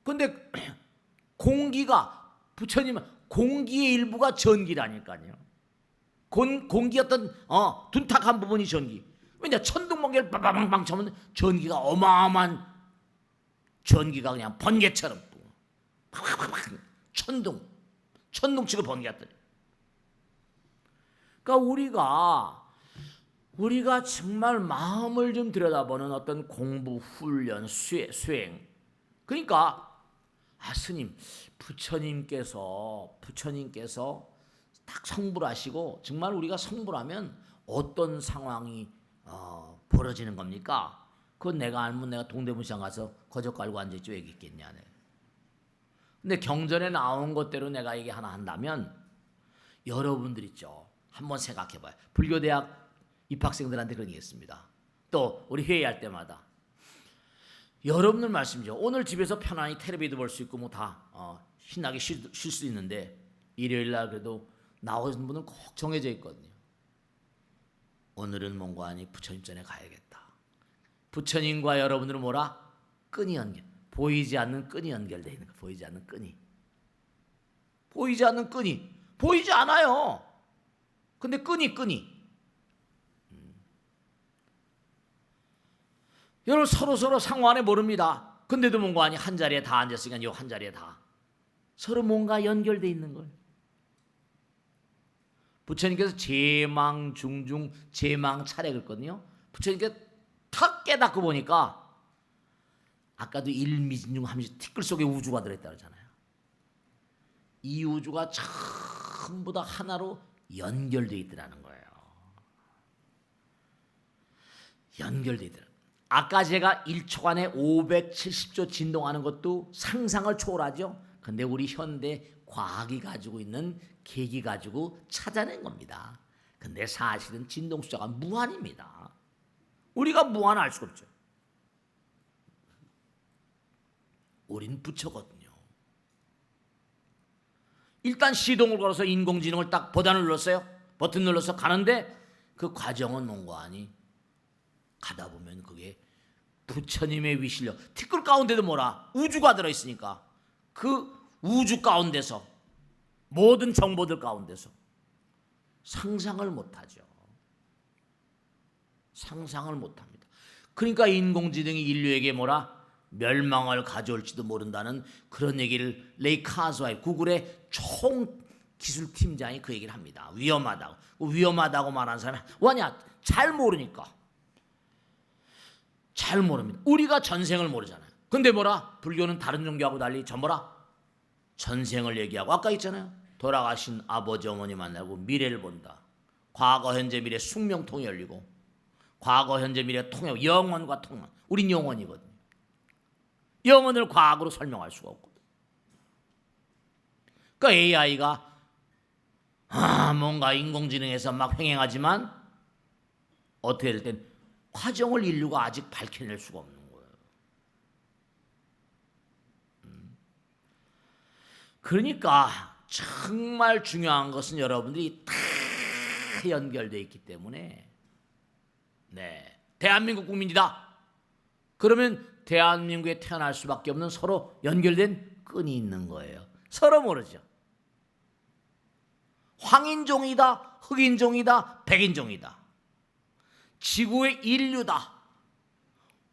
근데 공기가 부처님은 공기의 일부가 전기라니까요. 공기 어떤 둔탁한 부분이 전기. 왜냐 천둥번개를 빵빵빵 쳐면 전기가 어마어마한 전기가 그냥 번개처럼 천둥 천둥치고 번개가 떨어져. 그러니까 우리가 정말 마음을 좀 들여다보는 어떤 공부, 훈련, 수행. 그러니까 스님, 부처님께서 딱 성불 하시고 정말 우리가 성불하면 어떤 상황이 벌어지는 겁니까? 그건 내가 알면 내가 동대문시장 가서 거적 깔고 앉아있지 왜 얘기했겠냐. 근데 경전에 나온 것대로 내가 얘기 하나 한다면 여러분들 있죠. 한번 생각해봐요. 불교대학 입학생들한테 그런 얘기했습니다. 또 우리 회의할 때마다 여러분들 말씀이죠. 오늘 집에서 편안히 텔레비도 볼 수 있고 뭐 다 신나게 쉴 수 있는데 일요일 날 그래도 나오는 분은 꼭 정해져 있거든요. 오늘은 뭔가 아니 부처님 전에 가야겠다. 부처님과 여러분들은 뭐라? 끈이 연결. 보이지 않는 끈이 연결되어 있는 거. 보이지 않는 끈이. 보이지 않아요. 근데 끈이. 여러분 서로 상호 안에 모릅니다. 근데도 뭔가 아니 한 자리에 다 앉았으니까 요 한 자리에 다 서로 뭔가 연결되어 있는 걸. 부처님께서 제망중중 제망차례 그랬거든요. 부처님께서 탁 깨닫고 보니까 아까도 일미진중 하면서 티끌 속에 우주가 들어있다 그러잖아요. 이 우주가 전부 다 하나로 연결되어 있더라는 거예요. 연결되어 있더라. 아까 제가 1초간에 570조 진동하는 것도 상상을 초월하죠. 근데 우리 현대 과학이 가지고 있는 계기 가지고 찾아낸 겁니다. 근데 사실은 진동 숫자가 무한입니다. 우리가 무한할 수가 없죠. 우린 부처거든요. 일단 시동을 걸어서 인공지능을 딱 버튼을 눌렀어요. 버튼 눌러서 가는데 그 과정은 뭔가 아니 가다 보면 그게 부처님의 위실력. 티끌 가운데도 뭐라 우주가 들어있으니까 그 우주 가운데서 모든 정보들 가운데서 상상을 못하죠. 상상을 못합니다. 그러니까 인공지능이 인류에게 뭐라 멸망을 가져올지도 모른다는 그런 얘기를 레이 카즈와이 구글의 총 기술팀장이 그 얘기를 합니다. 위험하다고 말하는 사람이 왜냐? 잘 모르니까. 잘 모릅니다. 우리가 전생을 모르잖아요. 근데 뭐라? 불교는 다른 종교하고 달리 전뭐라? 전생을 얘기하고 아까 있잖아요. 돌아가신 아버지 어머니 만나고 미래를 본다. 과거 현재 미래 숙명통이 열리고 과거 현재 미래 통해 영원과 통만. 우린 영원이거든요. 영원을 과학으로 설명할 수가 없거든. 그러니까 AI가 뭔가 인공지능에서 막 횡행하지만 어떻게 될 땐 과정을 인류가 아직 밝혀낼 수가 없는 거예요. 그러니까 정말 중요한 것은 여러분들이 다 연결되어 있기 때문에 대한민국 국민이다. 그러면 대한민국에 태어날 수밖에 없는 서로 연결된 끈이 있는 거예요. 서로 모르죠. 황인종이다, 흑인종이다, 백인종이다. 지구의 인류다.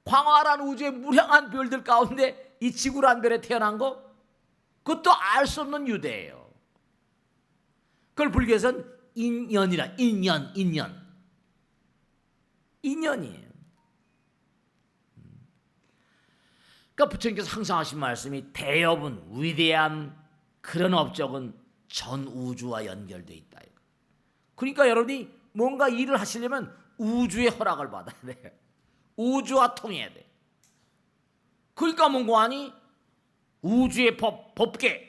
광활한 우주의 무량한 별들 가운데 이 지구란 별에 태어난 거 그것도 알 수 없는 유대예요. 그걸 불교에서는 인연이라. 인연이에요. 그러니까 부처님께서 항상 하신 말씀이 대업은 위대한 그런 업적은 전 우주와 연결되어 있다. 그러니까 여러분이 뭔가 일을 하시려면 우주의 허락을 받아야 돼. 우주와 통해야 돼. 그러니까 뭔가 아니 우주의 법계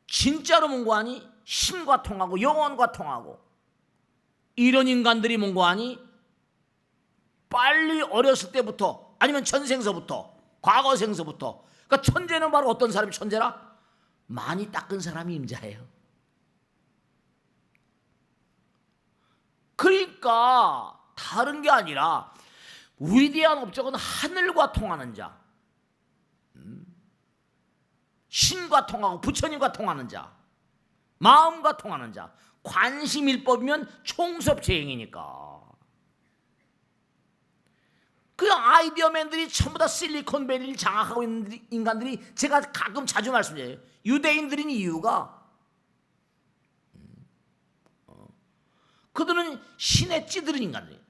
진짜로 뭔가 아니 신과 통하고 영혼과 통하고 이런 인간들이 뭔가 아니 빨리 어렸을 때부터 아니면 전생서부터 과거 생서부터 그러니까 천재는 바로 어떤 사람이 천재라? 많이 닦은 사람이 임자예요. 그러니까 다른 게 아니라 위대한 업적은 하늘과 통하는 자, 신과 통하고 부처님과 통하는 자, 마음과 통하는 자, 관심일법이면 총섭재행이니까. 그 아이디어맨들이 전부 다 실리콘밸리를 장악하고 있는 인간들이, 제가 가끔 자주 말씀드려요. 유대인들인 이유가 그들은 신에 찌들은 인간들이에요.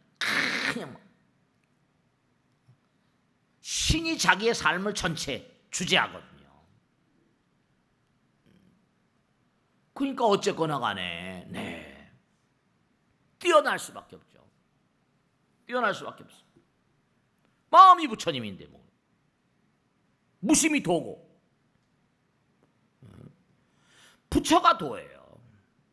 그냥 신이 자기의 삶을 전체 주재하거든요. 그러니까 어쨌거나 간에 뛰어날 수밖에 없죠. 뛰어날 수밖에 없어. 마음이 부처님인데 뭐 무심이 도고, 부처가 도예요.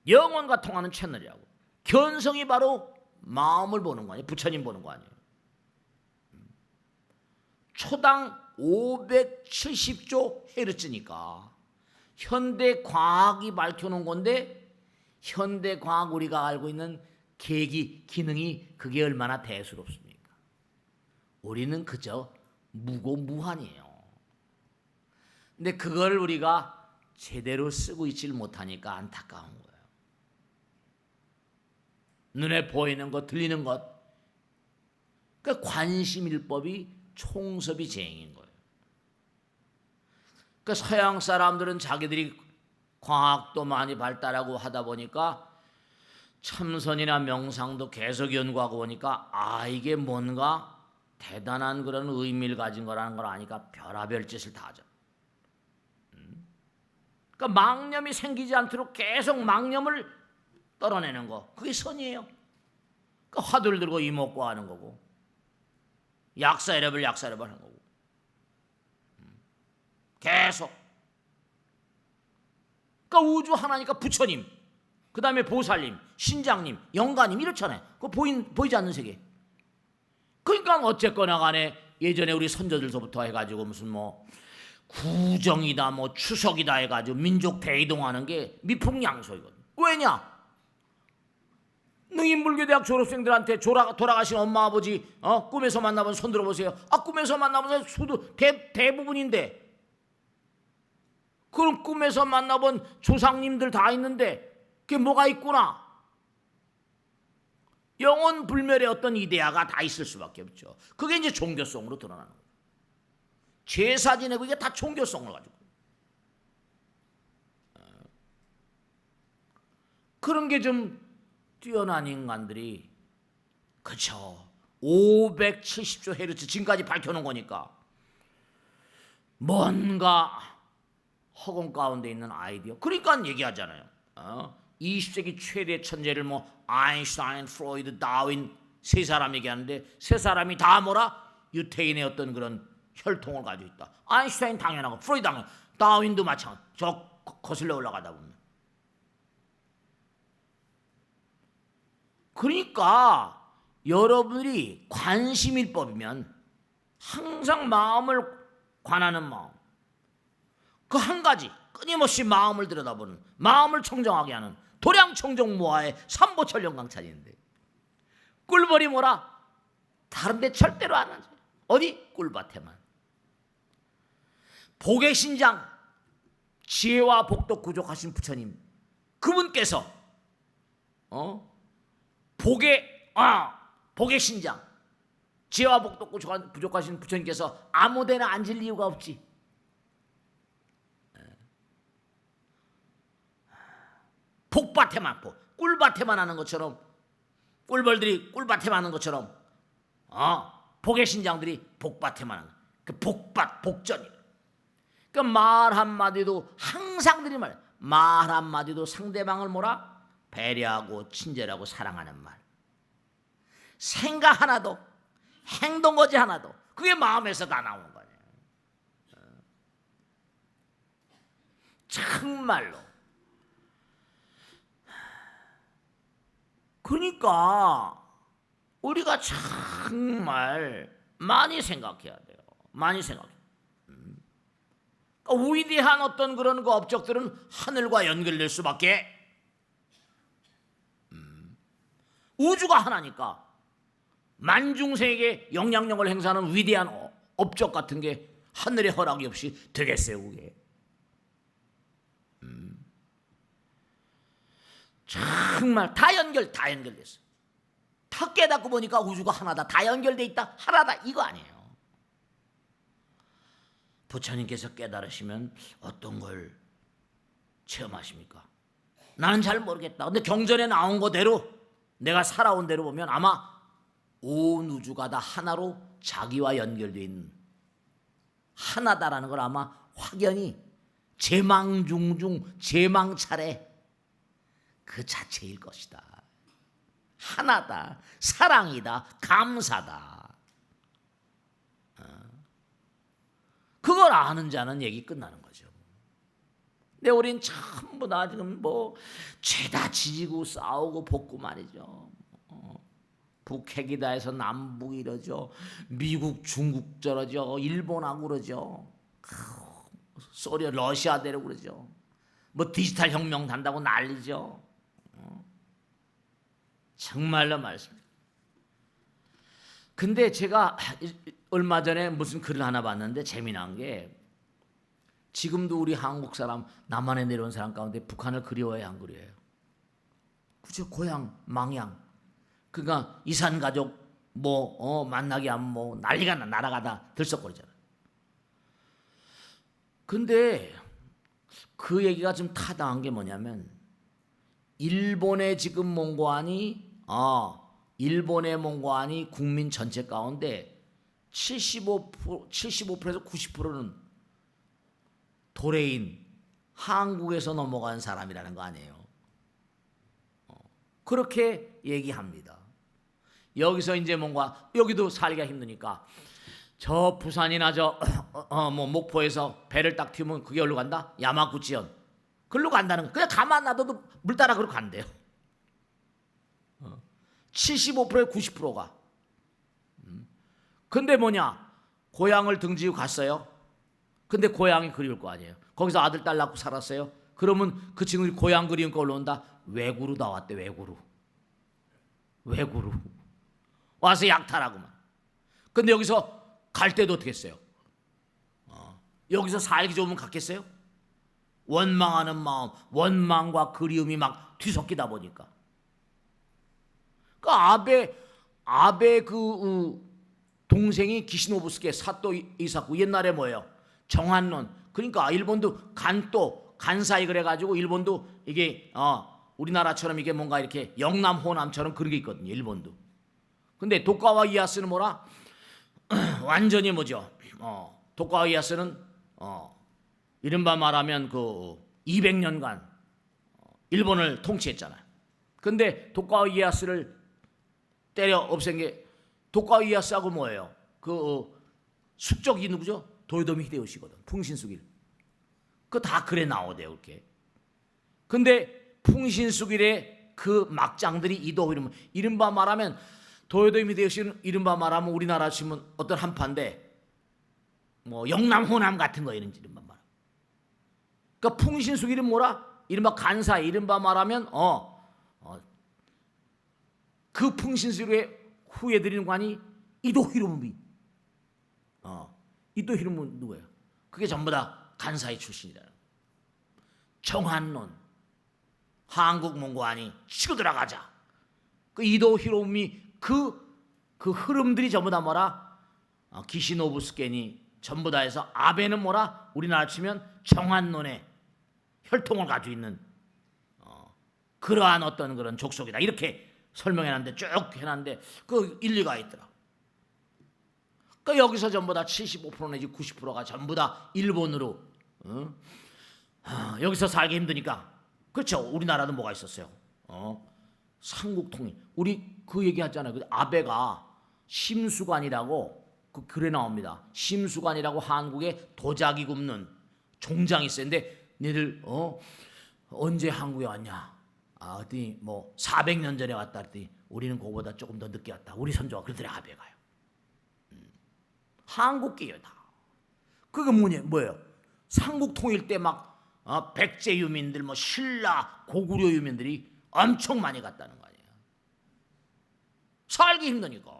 영혼과 통하는 채널이라고. 견성이 바로 마음을 보는 거 아니에요? 부처님 보는 거 아니에요? 초당 570조 헤르츠니까 현대 과학이 밝혀놓은 건데, 현대 과학 우리가 알고 있는 계기 기능이 그게 얼마나 대수롭습니까? 우리는 그저 무고무한이에요. 근데 그걸 우리가 제대로 쓰고 있질 못하니까 안타까운 거예요. 눈에 보이는 것, 들리는 것, 그러니까 관심일법이 총섭이 재행인 거예요. 그러니까 서양 사람들은 자기들이 과학도 많이 발달하고 하다 보니까 참선이나 명상도 계속 연구하고 보니까 이게 뭔가 대단한 그런 의미를 가진 거라는 걸 아니까 별의별 짓을 다 하죠. 그러니까 망념이 생기지 않도록 계속 망념을 떨어내는 거, 그게 선이에요. 그러니까 화두를 들고 이목구 하는 거고, 약사이reb을 하는 거고, 계속. 그러니까 우주 하나니까 부처님, 그 다음에 보살님, 신장님, 영가님 이렇잖아요. 그거 보이지 않는 세계. 그러니까 어쨌거나 간에 예전에 우리 선조들서부터 해가지고 무슨 뭐 구정이다 뭐 추석이다 해가지고 민족 대이동하는 게 미풍양소이거든. 왜냐? 능인불교대학 졸업생들한테 돌아가신 엄마 아버지 꿈에서 만나본 손 들어보세요. 꿈에서 만나본 수도 대부분인데, 그럼 꿈에서 만나본 조상님들 다 있는데 그게 뭐가 있구나? 영원 불멸의 어떤 이데아가 다 있을 수밖에 없죠. 그게 이제 종교성으로 드러나는 거예요. 제사 지내고 이게 다 종교성을 가지고. 그런 게 좀 뛰어난 인간들이, 그쵸, 570조 헤르츠 지금까지 밝혀놓은 거니까 뭔가 허공 가운데 있는 아이디어. 그러니까 얘기하잖아요. 20세기 최대 천재를 뭐 아인슈타인, 프로이드, 다윈 세 사람 얘기하는데, 세 사람이 다 뭐라? 유태인의 어떤 그런 혈통을 가지고 있다. 아인슈타인 당연하고, 프로이드 당연, 다윈도 마찬가지. 저 거슬러 올라가다 보면. 그러니까 여러분들이 관심일법이면 항상 마음을 관하는 마음, 그 한 가지 끊임없이 마음을 들여다보는, 마음을 청정하게 하는 도량청정무화의 삼보철영강찬인데, 꿀벌이 뭐라? 다른 데 절대로 안 하죠. 어디? 꿀밭에만. 복의 신장, 지혜와 복도 구족하신 부처님, 그분께서 복의 신장, 지혜와 복도 부족하신 부처님께서 아무데나 앉을 이유가 없지. 복밭에만, 꿀밭에만 하는 것처럼, 꿀벌들이 꿀밭에만 하는 것처럼, 복의 신장들이 복밭에만 하는, 그 복밭, 복전이. 그 말 한마디도 항상 드린 말 한마디도 상대방을 뭐라? 배려하고 친절하고 사랑하는 말. 생각 하나도, 행동 거지 하나도, 그게 마음에서 다 나오는 거예요. 정말로. 그러니까 우리가 정말 많이 생각해야 돼요. 많이 생각해. 그러니까 위대한 어떤 그런 그 업적들은 하늘과 연결될 수밖에. 우주가 하나니까 만중생에게 영향력을 행사하는 위대한 업적 같은 게 하늘의 허락이 없이 되겠어요, 그게. 정말 다 연결됐어. 탁 깨닫고 보니까 우주가 하나다, 다 연결돼 있다, 하나다, 이거 아니에요. 부처님께서 깨달으시면 어떤 걸 체험하십니까? 나는 잘 모르겠다. 근데 경전에 나온 거대로 내가 살아온 대로 보면 아마 온 우주가 다 하나로 자기와 연결되어 있는 하나다라는 걸 아마 확연히 제망중중 제망차례 그 자체일 것이다. 하나다, 사랑이다, 감사다. 그걸 아는 자는 얘기 끝나는 거죠. 근데 우린 전부 다 지금 뭐 죄다 지지고 싸우고 볶고 말이죠. 북핵이다 해서 남북 이러죠. 미국 중국 저러죠. 일본하고 그러죠. 소련 러시아 대로 그러죠. 뭐 디지털 혁명 단다고 난리죠. 정말로 말씀입니다. 근데 제가 얼마 전에 무슨 글을 하나 봤는데 재미난 게 지금도 우리 한국 사람 남한에 내려온 사람 가운데 북한을 그리워해야 안 그리워해요? 그죠? 고향 망양. 그러니까 이산 가족 뭐 만나게 하면 뭐 난리가 나라가 다 들썩거리잖아요. 근데 그 얘기가 좀 타당한 게 뭐냐면 일본의 지금 몽고안이 일본의 몽고안이 국민 전체 가운데 75%에서 90%는 도래인 한국에서 넘어간 사람이라는 거 아니에요. 그렇게 얘기합니다. 여기서 이제 뭔가 여기도 살기가 힘드니까 저 부산이나 뭐 목포에서 배를 딱 튀면 그게 어디로 간다? 야마구치현. 그걸로 간다는 거. 그냥 가만 놔둬도 물 따라 그렇게 간대요. 75%에 90%가. 근데 뭐냐? 고향을 등지고 갔어요. 근데 고향이 그리울 거 아니에요. 거기서 아들 딸 낳고 살았어요. 그러면 그 친구들이 고향 그리우니까 올라온다. 외구로 나왔대. 외구로. 와서 약탈하고만. 근데 여기서 갈 때도 어떻게 했어요? 여기서 살기 좋으면 갔겠어요? 원망하는 마음, 원망과 그리움이 막 뒤섞이다 보니까. 그 아베 그 동생이 기시노부스케 사또 이사쿠 옛날에 뭐예요? 정한론. 그러니까 일본도 간사이 그래가지고 일본도 이게 우리나라처럼 이게 뭔가 이렇게 영남 호남처럼 그런 게 있거든요. 일본도. 근데 도카와 이에야스는 뭐라? 완전히 뭐죠? 도카와 이에야스는 이른바 말하면 그 200년간 일본을 통치했잖아요. 근데 도카와 이에야스를 때려 없앤 게 도카와 이에야스하고 뭐예요? 그 숙적이 누구죠? 도요토미 히데요시거든. 풍신수길. 그 다 글에 나오대요, 이렇게. 근데 풍신수길의 그 막장들이 이도휘름, 이른바 말하면 도요토미 히데요시는 이른바 말하면 우리나라 치면 어떤 한파인데 뭐 영남 호남 같은 거 이런 이른바 말. 그러니까 풍신수길은 뭐라? 이른바 간사, 이른바 말하면 그 풍신수길의 후예들인 관이 이도휘름이. 이도휘름은 누구예요? 그게 전부 다 간사의 출신이라는. 정한론, 한국 몽고안이 치고 들어가자. 그 이도휘름이 그 흐름들이 전부 다 뭐라? 기시노부스케니 전부 다 해서 아베는 뭐라? 우리나라 치면 정한론의 혈통을 가지고 있는 그러한 어떤 그런 족속이다. 이렇게 설명해놨는데 쭉 해놨는데 그 일리가 있더라. 그러니까 여기서 전부 다 75% 내지 90%가 전부 다 일본으로 여기서 살기 힘드니까. 그렇죠. 우리나라도 뭐가 있었어요. 삼국통일. 우리 그 얘기하잖아요. 그 아베가 심수관이라고 그 글에 나옵니다. 심수관이라고 한국에 도자기 굽는 종장이 있어요. 근데 너희들 언제 한국에 왔냐? 어디 뭐 400년 전에 왔다 했더니 우리는 그거보다 조금 더 늦게 왔다. 우리 선조가 그러더래. 아베가요. 한국계여다. 그게 뭐예요? 삼국 통일 때 막 백제 유민들, 뭐 신라, 고구려 유민들이 엄청 많이 갔다는 거 아니에요. 살기 힘드니까.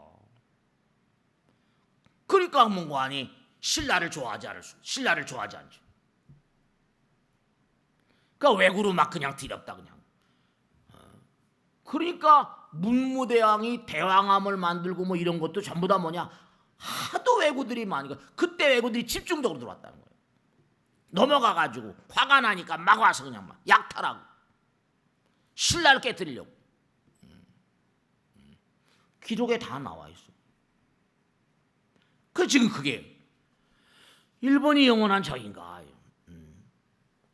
그러니까 문고안이 신라를 좋아하지 않죠. 그러니까 외구로 막 그냥 디렵다 그냥. 그러니까 문무대왕이 대왕암을 만들고 뭐 이런 것도 전부 다 뭐냐, 하도 왜구들이 많으니까 그때 왜구들이 집중적으로 들어왔다는 거예요. 넘어가가지고 화가 나니까 막 와서 그냥 막 약탈하고 신라를 깨뜨리려고. 기록에 다 나와 있어. 그 지금 그게 일본이 영원한 적인가?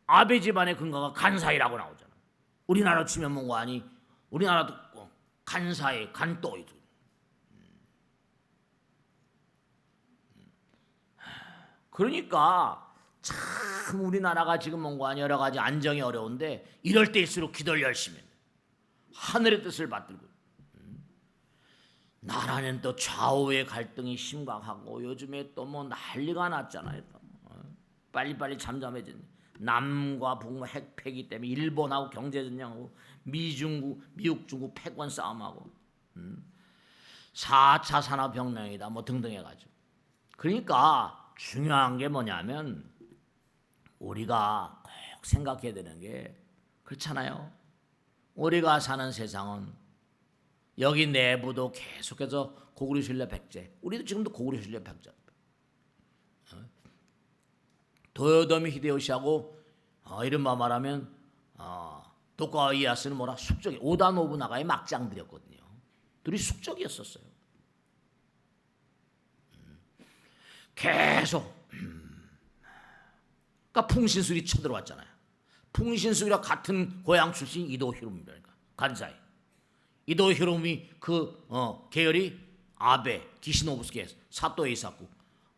아베 집안의 근거가 간사이라고 나오잖아. 우리나라 치면 뭔가 아니, 우리나라도 간사이, 간또이도. 그러니까 참 우리나라가 지금 뭔가 아니 여러 가지 안정이 어려운데 이럴 때일수록 기도를 열심히 해. 하늘의 뜻을 받들고. 나라는 또 좌우의 갈등이 심각하고 요즘에 또 뭐 난리가 났잖아요. 빨리빨리 잠잠해졌네. 남과 북 핵폐기 때문에 일본하고 경제전쟁하고 미국 중국 패권 싸움하고 4차 산업혁명이다 뭐 등등 해가지고. 그러니까 중요한 게 뭐냐면 우리가 꼭 생각해야 되는 게 그렇잖아요. 우리가 사는 세상은 여기 내부도 계속해서 고구려 신라 백제, 우리도 지금도 고구려 신라 백제. 도요토미 히데요시하고 이른바 말하면 도쿠가와 이에야스는 뭐라 숙적이 오다 노부나가의 막장들이었거든요. 둘이 숙적이었었어요. 계속 그러니까 풍신수리 쳐들어왔잖아요. 풍신수리와 같은 고향 출신 이도 히로미라니까 간사이. 이도 히로미 그 계열이 아베 기시노부스케 사토에 있었고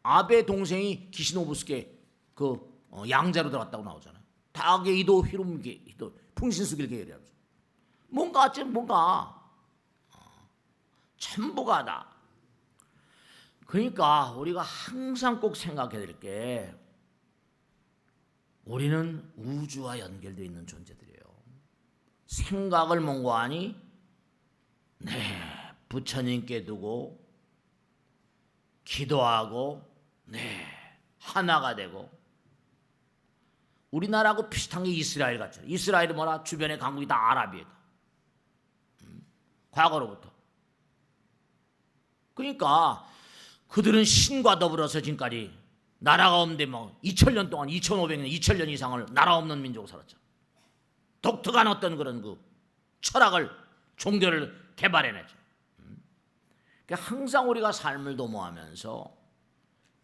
아베 동생이 기시노부스케 그 양자로 들어갔다고 나오잖아요. 다 이도 히로미 풍신수길 계열이라고. 뭔가 전부가 다. 그러니까 우리가 항상 꼭 생각해야 될 게 우리는 우주와 연결되어 있는 존재들이에요. 생각을 몽고하니 부처님께 두고 기도하고 하나가 되고. 우리나라하고 비슷한 게 이스라엘 같잖아요. 이스라엘은 뭐라 주변의 강국이 다 아랍이에요. 과거로부터. 그러니까 그들은 신과 더불어서 지금까지 나라가 없는데 뭐 2000년 동안 2500년 2000년 이상을 나라 없는 민족으로 살았죠. 독특한 어떤 그런 그 철학을 종교를 개발해내죠. 그러니까 항상 우리가 삶을 도모하면서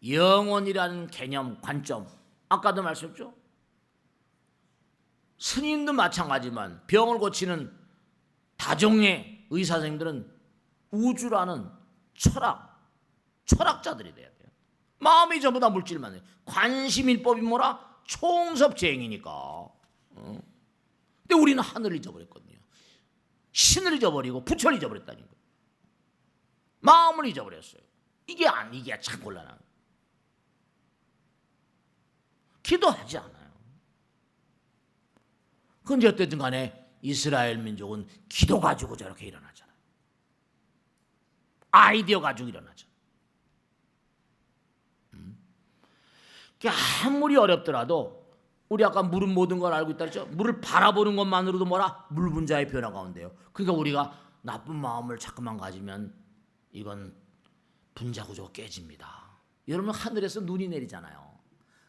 영혼이라는 개념 관점, 아까도 말씀했죠. 스님도 마찬가지지만 병을 고치는 다종의 의사 선생님들은 우주라는 철학자들이 돼야 돼요. 마음이 전부 다 물질만 해요. 관심인법이 뭐라? 총섭재행이니까. 근데 우리는 하늘을 잊어버렸거든요. 신을 잊어버리고 부처를 잊어버렸다는 거예요. 마음을 잊어버렸어요. 이게 참 곤란한 거예요. 기도하지 않아요. 그런데 어쨌든 간에 이스라엘 민족은 기도 가지고 저렇게 일어나잖아요. 아이디어 가지고 일어나잖아요. 아무리 어렵더라도 우리 아까 물은 모든 걸 알고 있다 그랬죠. 물을 바라보는 것만으로도 뭐라? 물 분자의 변화 가운데요. 그러니까 우리가 나쁜 마음을 자꾸만 가지면 이건 분자 구조가 깨집니다. 여러분 하늘에서 눈이 내리잖아요.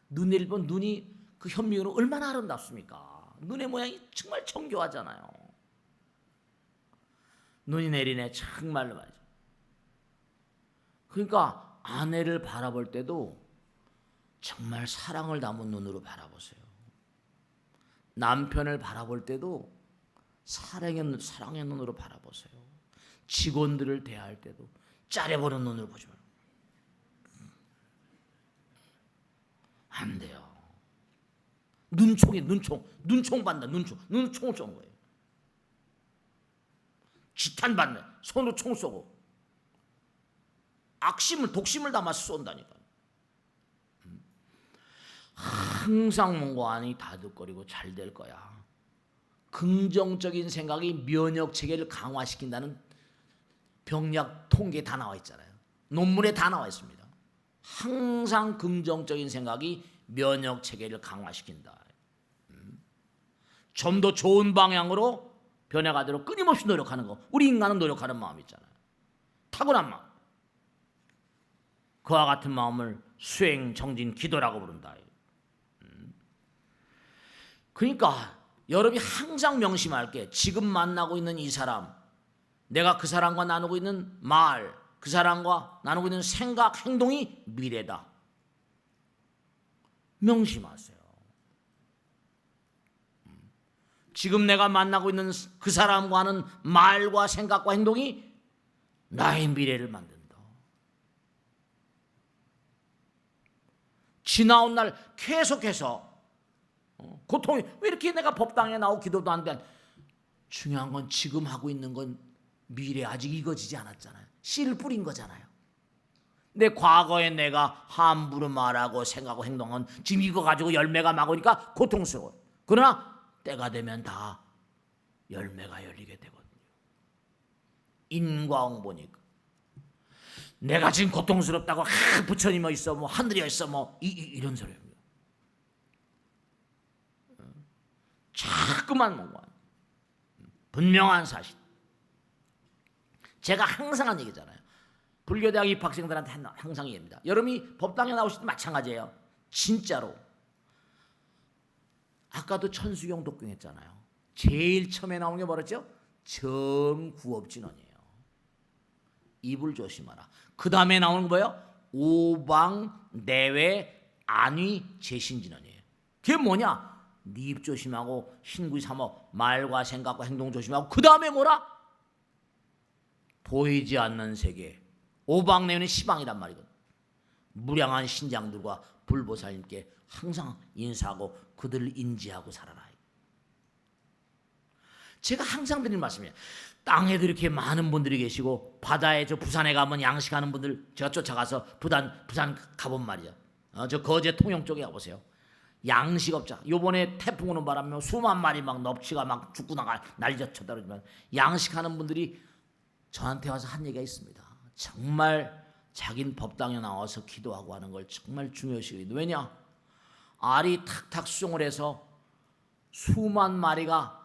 눈 내릴 뻔 눈이 그 현미경으로 얼마나 아름답습니까? 눈의 모양이 정말 정교하잖아요. 눈이 내리네 정말로 말이죠. 그러니까 아내를 바라볼 때도 정말 사랑을 담은 눈으로 바라보세요. 남편을 바라볼 때도 사랑의 눈으로 바라보세요. 직원들을 대할 때도 짜려보는 눈으로 보지 말고. 안 돼요. 눈총 받는다. 눈총을 쏘는 거예요. 지탄 받는 손으로 총 쏘고 독심을 담아서 쏜다니까. 항상 뭔가 안이 다득거리고 잘 될 거야. 긍정적인 생각이 면역 체계를 강화시킨다는 병약 통계에 다 나와 있잖아요. 논문에 다 나와 있습니다. 항상 긍정적인 생각이 면역 체계를 강화시킨다. 좀 더 좋은 방향으로 변해가도록 끊임없이 노력하는 거. 우리 인간은 노력하는 마음이 있잖아요. 타고난 마음. 그와 같은 마음을 수행, 정진, 기도라고 부른다. 그러니까 여러분이 항상 명심할 게 지금 만나고 있는 이 사람, 내가 그 사람과 나누고 있는 말, 그 사람과 나누고 있는 생각, 행동이 미래다. 명심하세요. 지금 내가 만나고 있는 그 사람과 하는 말과 생각과 행동이 나의 미래를 만든다. 지나온 날 계속해서 고통이 왜 이렇게 내가 법당에 나오고 기도도 안 돼? 중요한 건 지금 하고 있는 건 미래 아직 익어지지 않았잖아요. 씨를 뿌린 거잖아요. 내 과거에 내가 함부로 말하고 생각하고 행동은 지금 이거 가지고 열매가 막 오니까 고통스러워. 그러나 때가 되면 다 열매가 열리게 되거든요. 인과응보니까. 내가 지금 고통스럽다고 부처님 있어 뭐 하늘이 있어 뭐 이런 소리예요. 자꾸만 뭔가 분명한 사실. 제가 항상 한 얘기잖아요. 불교대학 입학생들한테 항상 얘기합니다. 여러분이 법당에 나오실 때 마찬가지예요. 진짜로. 아까도 천수경 독경 했잖아요. 제일 처음에 나오는 게 뭐랬죠? 정구업진언이에요. 입을 조심하라. 그 다음에 나오는 거예요? 오방 내외 안위 재신진언이에요. 그게 뭐냐? 네 입 조심하고 신구이 삼어 말과 생각과 행동 조심하고 그 다음에 뭐라? 보이지 않는 세계. 오방 내외는 시방이란 말이거든. 무량한 신장들과 불보살님께 항상 인사하고 그들을 인지하고 살아라. 제가 항상 드리는 말씀이에요. 땅에도 이렇게 많은 분들이 계시고 바다에 저 부산에 가면 양식하는 분들 제가 쫓아가서 부산 가본 말이죠. 저 거제 통영 쪽에 가보세요. 양식업자. 요번에 태풍 오는 바람에 수만 마리 막 넙치가 막 죽고 나가 난리가 쳐다르지만 양식하는 분들이 저한테 와서 한 얘기가 있습니다. 정말 자긴 법당에 나와서 기도하고 하는 걸 정말 중요시 여기거든요. 왜냐? 알이 탁탁 수종을 해서 수만 마리가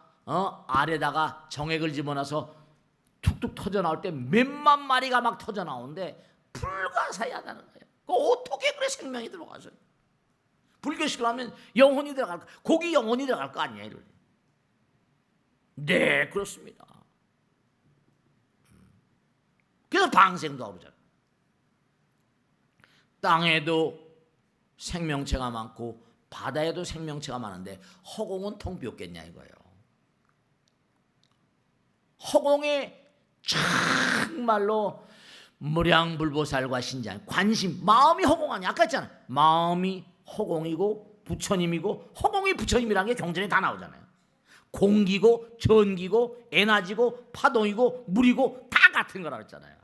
알에다가 정액을 집어넣어서 툭툭 터져 나올 때 몇만 마리가 막 터져 나오는데 불가사의하다는 거예요. 어떻게 그래 생명이 들어가서? 불교식으로 하면 영혼이 들어갈 거, 고기 영혼이 들어갈 거 아니야? 이러니. 네, 그렇습니다. 그래서 방생도 하고 그러잖아요. 땅에도 생명체가 많고 바다에도 생명체가 많은데 허공은 텅 비었겠냐 이거예요. 허공에 정말로 무량불보살과 신장 관심 마음이 허공 아니야. 아까 했잖아요. 마음이 허공이고 부처님이고 허공이 부처님이라는 게 경전에 다 나오잖아요. 공기고 전기고 에너지고 파동이고 물이고 다 같은 거라고 했잖아요.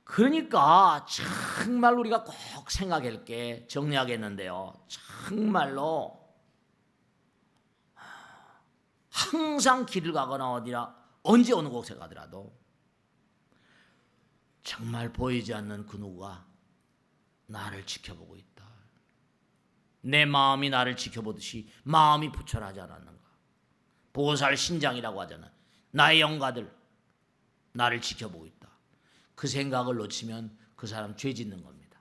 그러니까 정말 우리가 꼭 생각할 게 정리하겠는데요. 정말로 항상 길을 가거나 어디라 언제 어느 곳에 가더라도 정말 보이지 않는 그 누구가 나를 지켜보고 있다. 내 마음이 나를 지켜보듯이 마음이 부처하지 않았는가. 보살 신장이라고 하잖아. 나의 영가들 나를 지켜보고 있다. 그 생각을 놓치면 그 사람 죄 짓는 겁니다.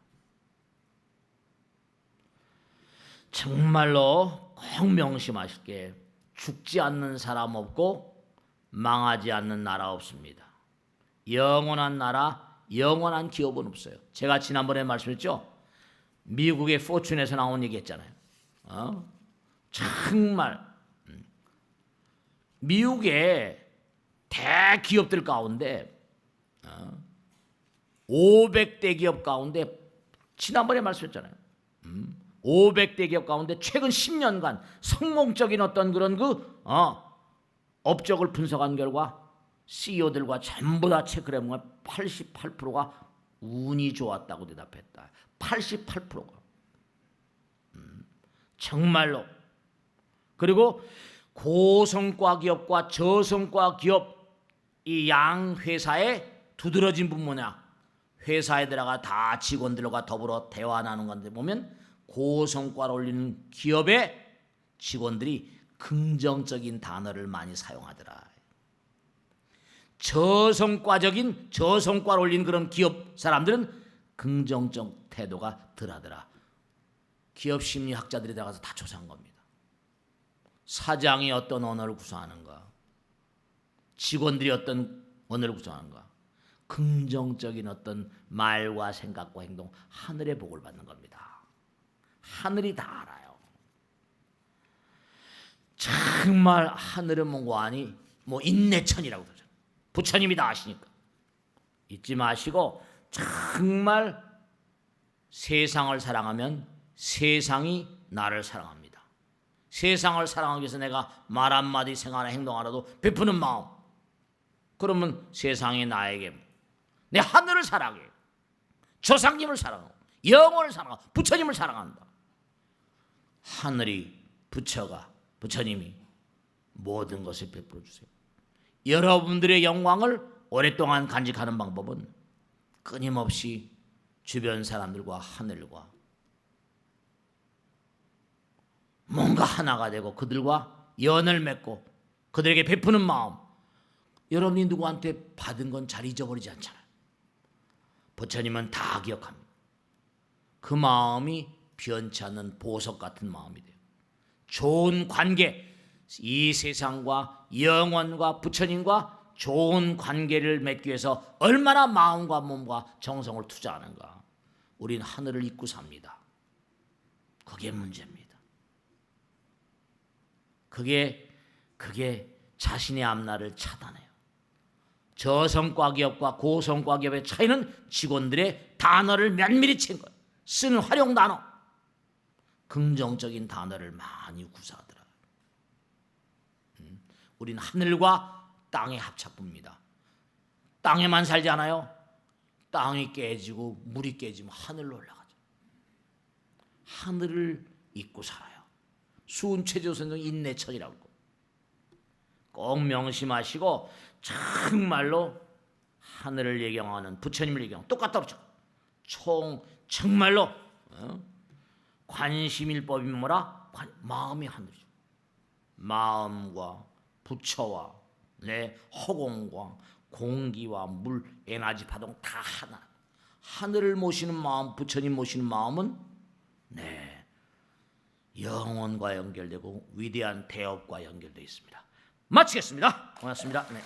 정말로 꼭 명심하실 게 죽지 않는 사람 없고 망하지 않는 나라 없습니다. 영원한 나라, 영원한 기업은 없어요. 제가 지난번에 말씀했죠. 미국의 포춘에서 나온 얘기 했잖아요. 정말 미국의 대기업들 가운데 500대 기업 가운데 지난번에 말씀했잖아요. 500대 기업 가운데 최근 10년간 성공적인 어떤 그런 업적을 분석한 결과 CEO들과 전부 다 체크를 해보면 88%가 운이 좋았다고 대답했다. 88%가 정말로. 그리고 고성과 기업과 저성과 기업 이 양 회사에 두드러진 분 뭐냐? 회사에 들어가 다 직원들과 더불어 대화 나눈 건데 보면 고성과를 올리는 기업의 직원들이 긍정적인 단어를 많이 사용하더라. 저성과를 올린 그런 기업 사람들은 긍정적 태도가 덜하더라. 기업 심리학자들이 들어가서 다 조사한 겁니다. 사장이 어떤 언어를 구사하는가, 직원들이 어떤 언어를 구사하는가, 긍정적인 어떤 말과 생각과 행동, 하늘의 복을 받는 겁니다. 하늘이 다 알아요. 정말 하늘은 뭐고 아니 인내천이라고 그러죠. 부처님이 다 아시니까. 잊지 마시고 정말 세상을 사랑하면 세상이 나를 사랑합니다. 세상을 사랑하기 위해서 내가 말 한마디 생각 하나 행동 하나도 베푸는 마음, 그러면 세상이 나에게 내 하늘을 사랑해, 조상님을 사랑하고 영혼을 사랑하고 부처님을 사랑한다. 하늘이 부처님이 모든 것을 베풀어 주세요. 여러분들의 영광을 오랫동안 간직하는 방법은 끊임없이 주변 사람들과 하늘과 뭔가 하나가 되고 그들과 연을 맺고 그들에게 베푸는 마음. 여러분이 누구한테 받은 건 잘 잊어버리지 않잖아요. 부처님은 다 기억합니다. 그 마음이 변치 않는 보석 같은 마음이 돼요. 좋은 관계, 이 세상과 영원과 부처님과 좋은 관계를 맺기 위해서 얼마나 마음과 몸과 정성을 투자하는가. 우린 하늘을 잊고 삽니다. 그게 문제입니다. 그게 자신의 앞날을 차단해요. 저성과 기업과 고성과 기업의 차이는 직원들의 단어를 면밀히 친 거예요. 쓰는 활용 단어, 긍정적인 단어를 많이 구사하더라. 우린 하늘과 땅의 합작부입니다. 땅에만 살지 않아요. 땅이 깨지고 물이 깨지면 하늘로 올라가죠. 하늘을 잊고 살아요. 수은최조 선생 인내천이라고 하고, 꼭 명심하시고 정말로 하늘을 예경하는 부처님을 예경하는 똑같다 그렇죠. 정말로 관심일법이 뭐라? 마음이 하늘이죠. 마음과 부처와 내 허공과 공기와 물, 에너지 파동 다 하나. 하늘을 모시는 마음, 부처님 모시는 마음은 영혼과 연결되고 위대한 대업과 연결되어 있습니다. 마치겠습니다. 고맙습니다. 네.